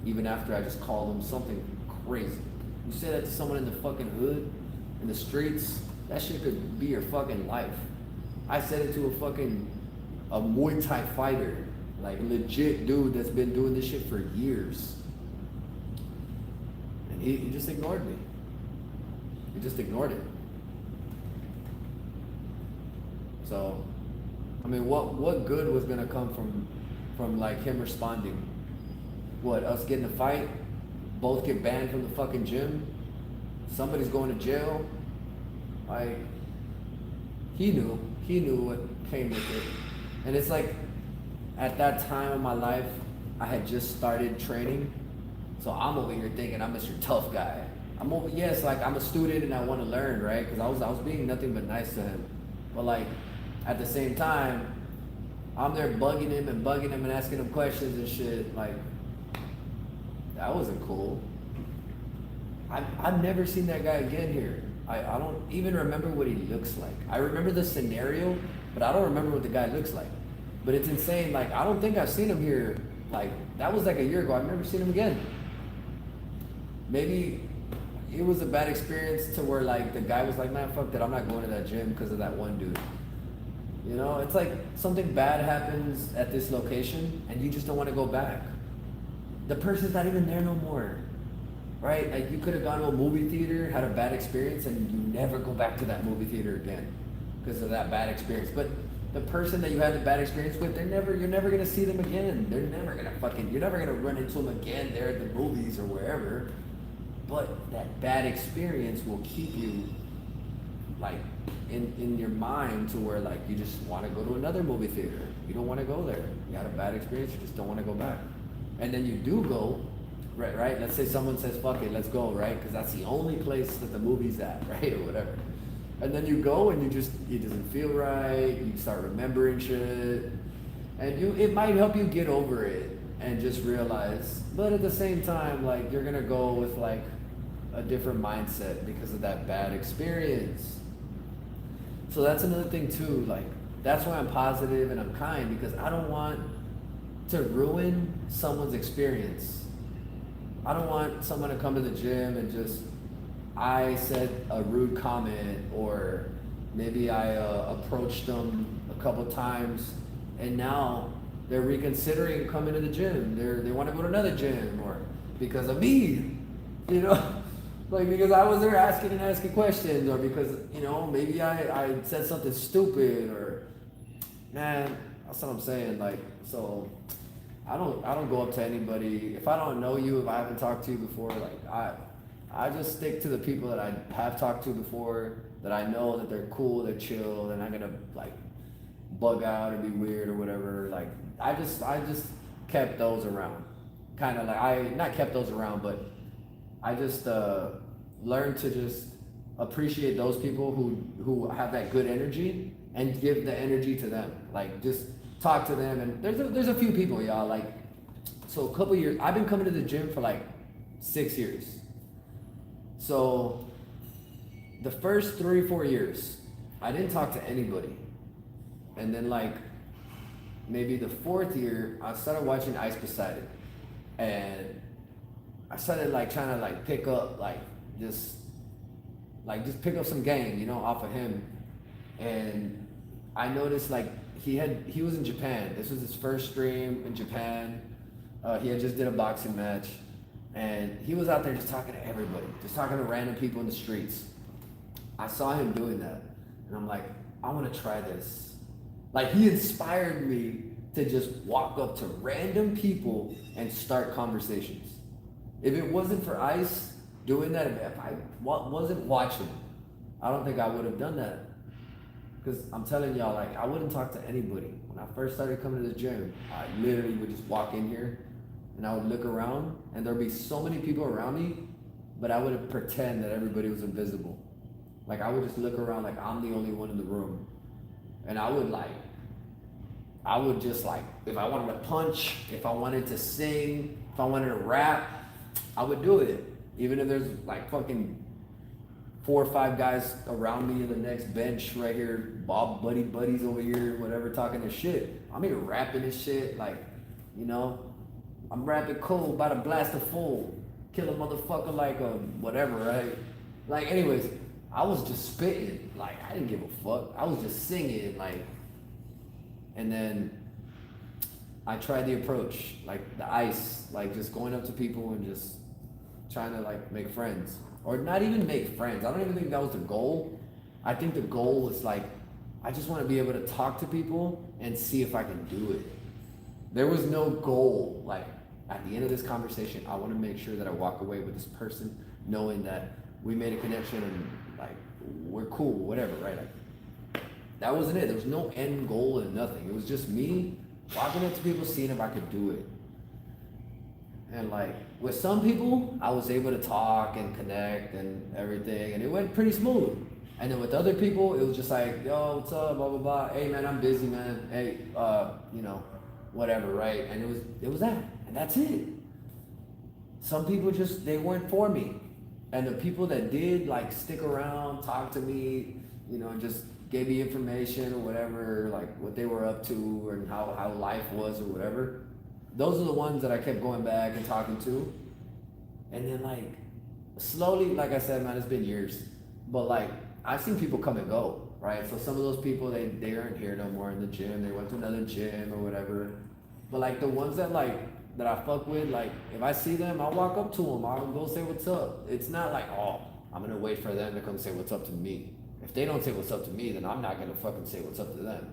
even after I just called him something crazy. You say that to someone in the fucking hood, in the streets, that shit could be your fucking life. I said it to a Muay Thai fighter, like a legit dude that's been doing this shit for years. And he just ignored me. He just ignored it. So, I mean, what good was gonna come from like him responding? What, us getting a fight? Both get banned from the fucking gym? Somebody's going to jail? Like, he knew what came with it. And it's like, at that time of my life, I had just started training. So I'm over here thinking I'm Mr. Tough Guy. I'm a student and I want to learn, right? Because I was being nothing but nice to him. But like, at the same time, I'm there bugging him and asking him questions and shit. Like, that wasn't cool. I've never seen that guy again here. I don't even remember what he looks like. I remember the scenario, but I don't remember what the guy looks like. But it's insane. Like, I don't think I've seen him here. Like, that was like a year ago. I've never seen him again. Maybe it was a bad experience to where, like, the guy was like, man, fuck that. I'm not going to that gym because of that one dude. You know, it's like something bad happens at this location and you just don't want to go back. The person's not even there no more, right? Like, you could have gone to a movie theater, had a bad experience, and you never go back to that movie theater again because of that bad experience. But the person that you had the bad experience with, you're never gonna see them again. You're never gonna run into them again there at the movies or wherever. But that bad experience will keep you like in your mind to where like you just want to go to another movie theater. You don't want to go there. You had a bad experience. You just don't want to go back. And then you do go, right? Let's say someone says, "Fuck it, let's go," right? Because that's the only place that the movie's at, right, or whatever. And then you go and it doesn't feel right. You start remembering shit, and it might help you get over it and just realize. But at the same time, like you're gonna go with like a different mindset because of that bad experience. So that's another thing too. Like that's why I'm positive and I'm kind, because I don't want to ruin someone's experience. I don't want someone to come to the gym and just I said a rude comment, or maybe I approached them a couple times and now they're reconsidering coming to the gym. They want to go to another gym, or because of me, you know. Like because I was there asking questions, or because, you know, maybe I said something stupid, or man, that's what I'm saying. Like, so I don't go up to anybody if I don't know you, if I haven't talked to you before. Like I just stick to the people that I have talked to before, that I know that they're cool, they're chill, they're not gonna like bug out or be weird or whatever. Like I just kept those around. Kind of like I not kept those around, but I just learned to just appreciate those people who have that good energy and give the energy to them. Like just talk to them. And there's a few people, y'all. Like, so a couple years, I've been coming to the gym for like 6 years. So the first 3 or 4 years, I didn't talk to anybody. And then like maybe the 4th year, I started watching Ice Poseidon, and I started like trying to like pick up just pick up some game, you know, off of him. And I noticed like he was in Japan. This was his first stream in Japan. He had just did a boxing match, and he was out there just talking to everybody, just talking to random people in the streets. I saw him doing that, and I'm like, I want to try this. Like he inspired me to just walk up to random people and start conversations. If it wasn't for Ice doing that, if I wasn't watching, I don't think I would have done that. Because I'm telling y'all, like, I wouldn't talk to anybody. When I first started coming to the gym, I literally would just walk in here and I would look around, and there'd be so many people around me, but I would pretend that everybody was invisible. Like, I would just look around like I'm the only one in the room. And I would just like, if I wanted to punch, if I wanted to sing, if I wanted to rap, I would do it. Even if there's like fucking 4 or 5 guys around me in the next bench right here, Bob buddies over here, whatever, talking their shit. I'm here rapping this shit, like, you know, I'm rapping cool, about to blast a fool, kill a motherfucker like a whatever, right? Like, anyways, I was just spitting, like, I didn't give a fuck. I was just singing, like, and then I tried the approach, like the Ice, like just going up to people and just trying to like make friends, or not even make friends. I don't even think that was the goal. I think the goal was like, I just want to be able to talk to people and see if I can do it. There was no goal. Like at the end of this conversation, I want to make sure that I walk away with this person knowing that we made a connection and like we're cool, whatever, right? Like, that wasn't it. There was no end goal and nothing. It was just me walking up to people, seeing if I could do it. And like with some people, I was able to talk and connect and everything, and it went pretty smooth. And then with other people, it was just like, yo, what's up, blah, blah, blah. Hey man, I'm busy, man. Hey, you know, whatever, right? And it was that, and that's it. Some people just, they weren't for me. And the people that did like stick around, talk to me, you know, just gave me information or whatever, like what they were up to and how life was or whatever. Those are the ones that I kept going back and talking to. And then like slowly, like I said, man, it's been years, but like I've seen people come and go, right? So some of those people, they aren't here no more in the gym. They went to another gym or whatever. But like the ones that I fuck with, like if I see them, I'll walk up to them. I'll go say what's up. It's not like, oh, I'm gonna wait for them to come say what's up to me. If they don't say what's up to me, then I'm not gonna fucking say what's up to them.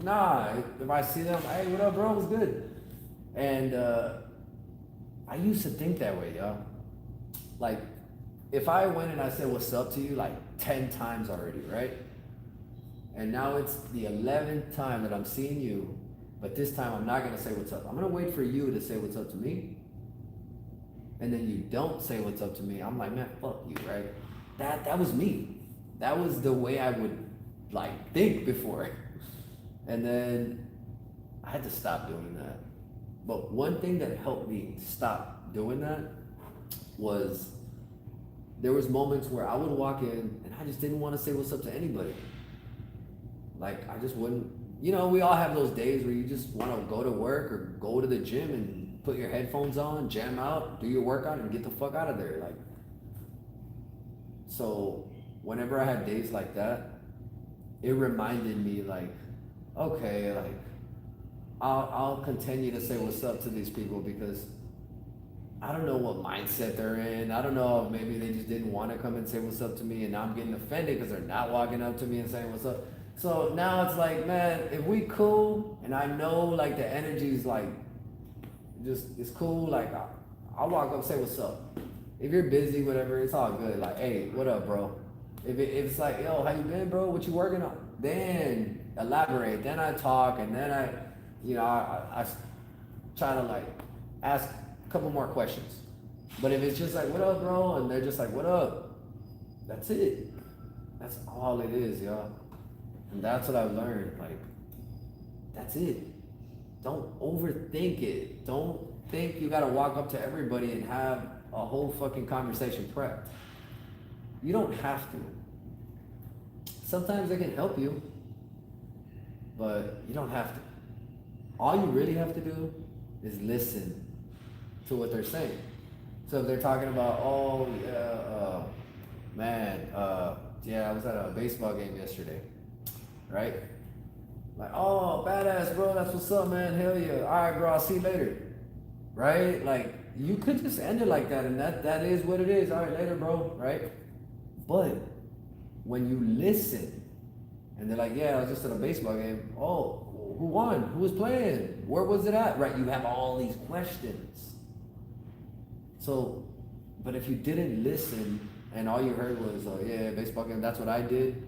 Nah, if I see them, hey, what up, bro? What's good? And I used to think that way, yo. Like, if I went and I said what's up to you like 10 times already, right? And now it's the 11th time that I'm seeing you, but this time I'm not gonna say what's up. I'm gonna wait for you to say what's up to me. And then you don't say what's up to me. I'm like, man, fuck you, right? That was me. That was the way I would like think before. And then I had to stop doing that. But one thing that helped me stop doing that was there was moments where I would walk in and I just didn't want to say what's up to anybody. Like I just wouldn't, you know, we all have those days where you just want to go to work or go to the gym and put your headphones on, jam out, do your workout and get the fuck out of there. Like, so whenever I had days like that, it reminded me like, okay, like I'll continue to say what's up to these people because I don't know what mindset they're in. I don't know if maybe they just didn't want to come and say what's up to me and now I'm getting offended because they're not walking up to me and saying what's up. So now it's like, man, if we cool and I know like the energy's like, just, it's cool, like I'll walk up, say what's up. If you're busy, whatever, it's all good. Like, hey, what up, bro? If it's like, yo, how you been, bro? What you working on? Then elaborate. Then I talk, and then I try to like ask a couple more questions. But if it's just like, what up, bro? And they're just like, what up? That's it. That's all it is, y'all. And that's what I've learned. Like, that's it. Don't overthink it. Don't think you gotta walk up to everybody and have a whole fucking conversation prepped. You don't have to. Sometimes they can help you, but you don't have to. All you really have to do is listen to what they're saying. So if they're talking about, oh yeah, man, yeah, I was at a baseball game yesterday, right? Like, oh, badass, bro, that's what's up, man, hell yeah. All right, bro, I'll see you later, right? Like, you could just end it like that, and that is what it is. All right, later, bro, right? But when you listen, and they're like, yeah, I was just at a baseball game. Oh, who won? Who was playing? Where was it at? Right, you have all these questions. So, but if you didn't listen, and all you heard was, oh yeah, baseball game, that's what I did,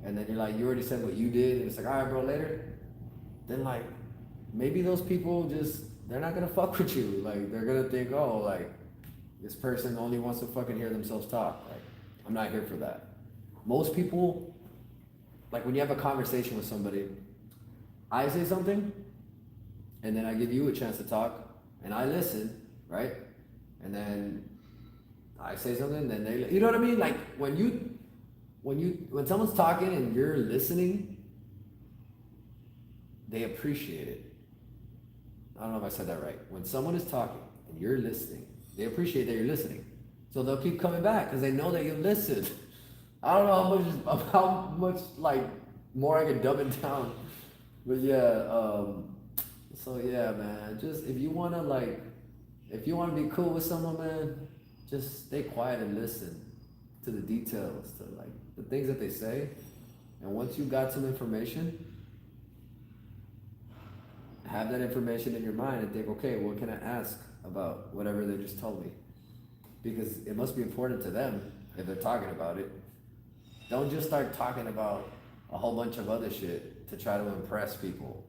and then you're like, you already said what you did, and it's like, all right, bro, later. Then like, maybe those people just, they're not gonna fuck with you. Like, they're gonna think, oh, like, this person only wants to fucking hear themselves talk. Like, I'm not here for that. Most people, like when you have a conversation with somebody, I say something, and then I give you a chance to talk, and I listen, right? And then I say something, then they, you know what I mean? Like when someone's talking and you're listening, they appreciate it. I don't know if I said that right. When someone is talking and you're listening, they appreciate that you're listening. So they'll keep coming back because they know that you listened. I don't know how much like more I can dumb it down. But yeah, so yeah, man, just if you wanna be cool with someone, man, just stay quiet and listen to the details, to like the things that they say. And once you got some information, have that information in your mind and think, okay, what can I ask about whatever they just told me? Because it must be important to them if they're talking about it. Don't just start talking about a whole bunch of other shit to try to impress people,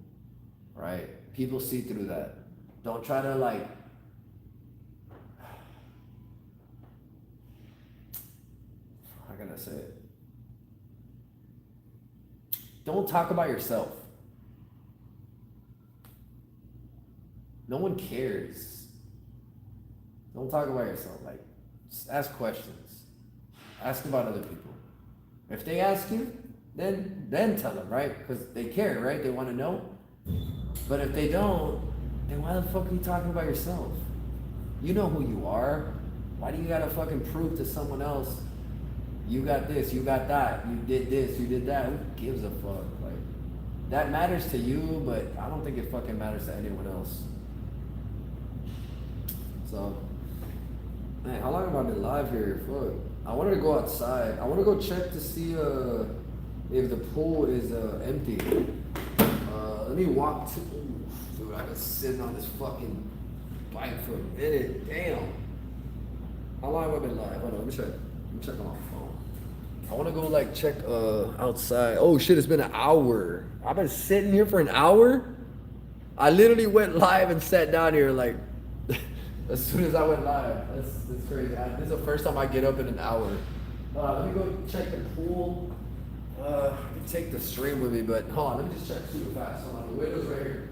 right? People see through that. Don't try to like, how can I say it? Don't talk about yourself. No one cares. Don't talk about yourself. Like, just ask questions. Ask about other people. If they ask you, then tell them, right? Because they care, right? They want to know. But if they don't, then why the fuck are you talking about yourself? You know who you are. Why do you gotta fucking prove to someone else, you got this, you got that, you did this, you did that? Who gives a fuck? Like, that matters to you, but I don't think it fucking matters to anyone else. So, man, how long have I been live here? Fuck. I wanted to go outside. I want to go check to see if the pool is empty. let me walk to. Ooh, dude, I've been sitting on this fucking bike for a minute. Damn. How long have I been live? Hold on, let me check. Let me check on my phone. I want to go like check outside. Oh shit, it's been an hour. I've been sitting here for an hour. I literally went live and sat down here like as soon as I went live. That's crazy. This is the first time I get up in an hour. Let me go check the pool. I can take the stream with me, but hold on, let me just check super fast. Hold on, the window's right here.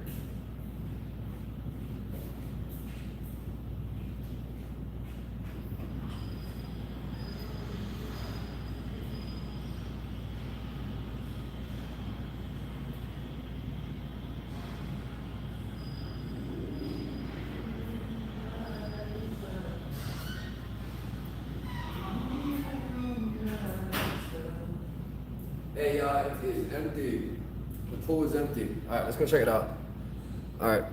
Hey, it's empty. The pool is empty. All right, let's go check it out. All right.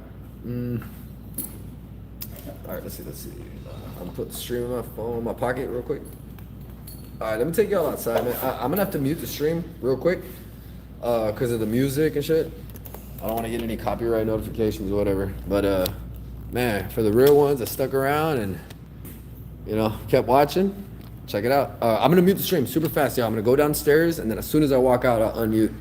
All right, let's see. I'm gonna put the stream on my phone in my pocket real quick. All right, let me take y'all outside, man. I'm gonna have to mute the stream real quick because of the music and shit. I don't want to get any copyright notifications or whatever. But man, for the real ones that stuck around and kept watching, check it out. I'm gonna mute the stream super fast, y'all. I'm gonna go downstairs and then as soon as I walk out, I'll unmute.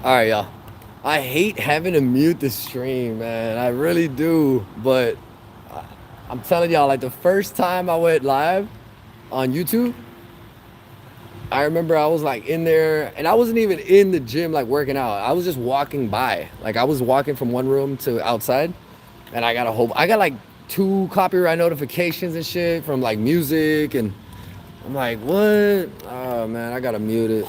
All right, y'all. I hate having to mute the stream, man. I really do. But I'm telling y'all, like the first time I went live on YouTube, I remember I was like in there and I wasn't even in the gym like working out. I was just walking by. Like I was walking from one room to outside and I got like 2 copyright notifications and shit from like music and I'm like, what? Oh man, I gotta mute it.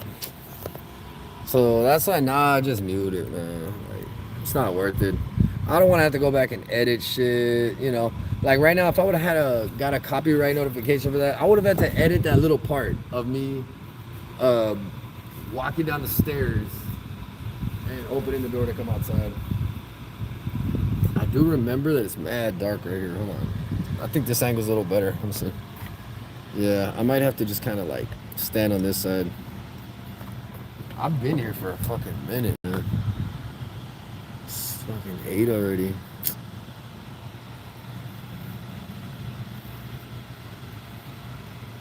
So that's why I just mute it, man. Like, it's not worth it. I don't want to have to go back and edit shit, Like right now, if I would have got a copyright notification for that, I would have had to edit that little part of me walking down the stairs and opening the door to come outside. I do remember that it's mad dark right here. Hold on. I think this angle's a little better. Let me see. Yeah, I might have to just kind of like stand on this side. I've been here for a fucking minute, man. It's fucking 8 already.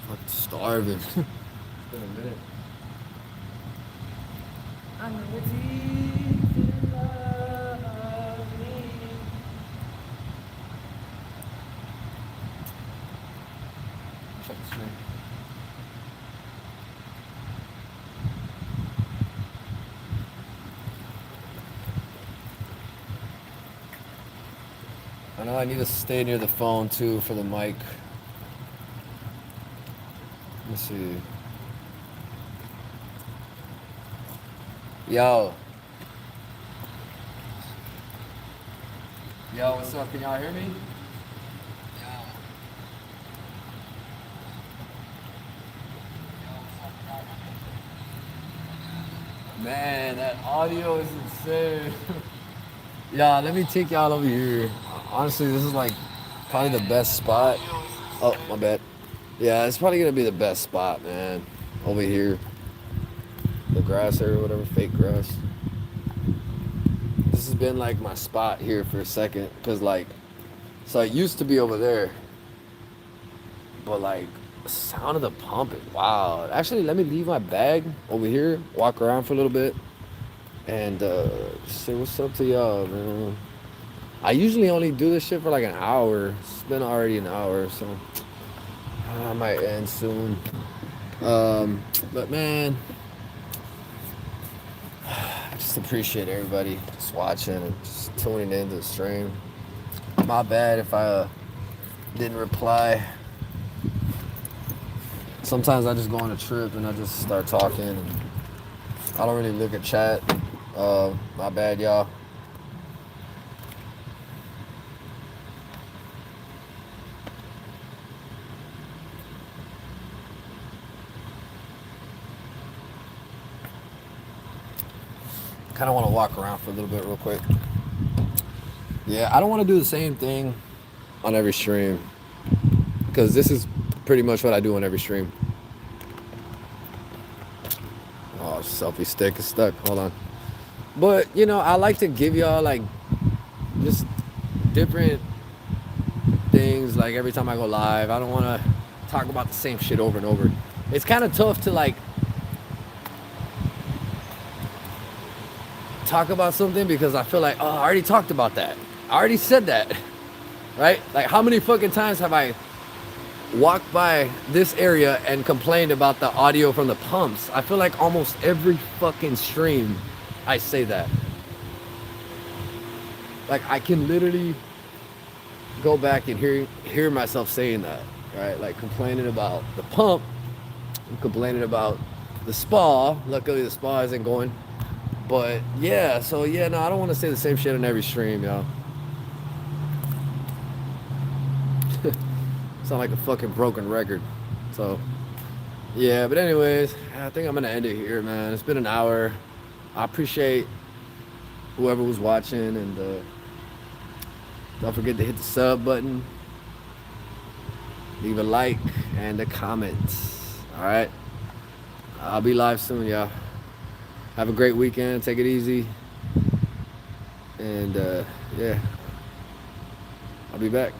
Fucking starving. It's been a minute. I know it's easy to love me. Check the screen. I know I need to stay near the phone too for the mic. Let me see. Yo, what's up? Can y'all hear me? Man, that audio is insane. Yeah, let me take y'all over here. Honestly, this is like probably the best spot. Oh, my bad. Yeah, it's probably gonna be the best spot, man. Over here. The grass area, whatever, fake grass. This has been like my spot here for a second. Cause like, so it used to be over there. But like, the sound of the pump is wild. Actually, let me leave my bag over here, walk around for a little bit. And say what's up to y'all, man. I usually only do this shit for like an hour. It's been already an hour, so I might end soon. But man, I just appreciate everybody just watching and just tuning into the stream. My bad if I didn't reply. Sometimes I just go on a trip and I just start talking. And I don't really look at chat. My bad, y'all. Kind of want to walk around for a little bit real quick. Yeah, I don't want to do the same thing on every stream because this is pretty much what I do on every stream. Oh, selfie stick is stuck. Hold on. But, you know, I like to give y'all like just different things like every time I go live. I don't want to talk about the same shit over and over. It's kind of tough to like talk about something because I feel like, oh, I already talked about that. I already said that, right? Like how many fucking times have I walked by this area and complained about the audio from the pumps? I feel like almost every fucking stream I say that. Like I can literally go back and hear myself saying that, right? Like complaining about the pump, I'm complaining about the spa. Luckily the spa isn't going. But yeah, so yeah, no, I don't want to say the same shit on every stream, y'all. Sound like a fucking broken record. So yeah, but anyways, I think I'm gonna end it here, man. It's been an hour. I appreciate whoever was watching, and don't forget to hit the sub button, leave a like and a comment. All right, I'll be live soon, y'all. Have a great weekend. Take it easy. And yeah, I'll be back.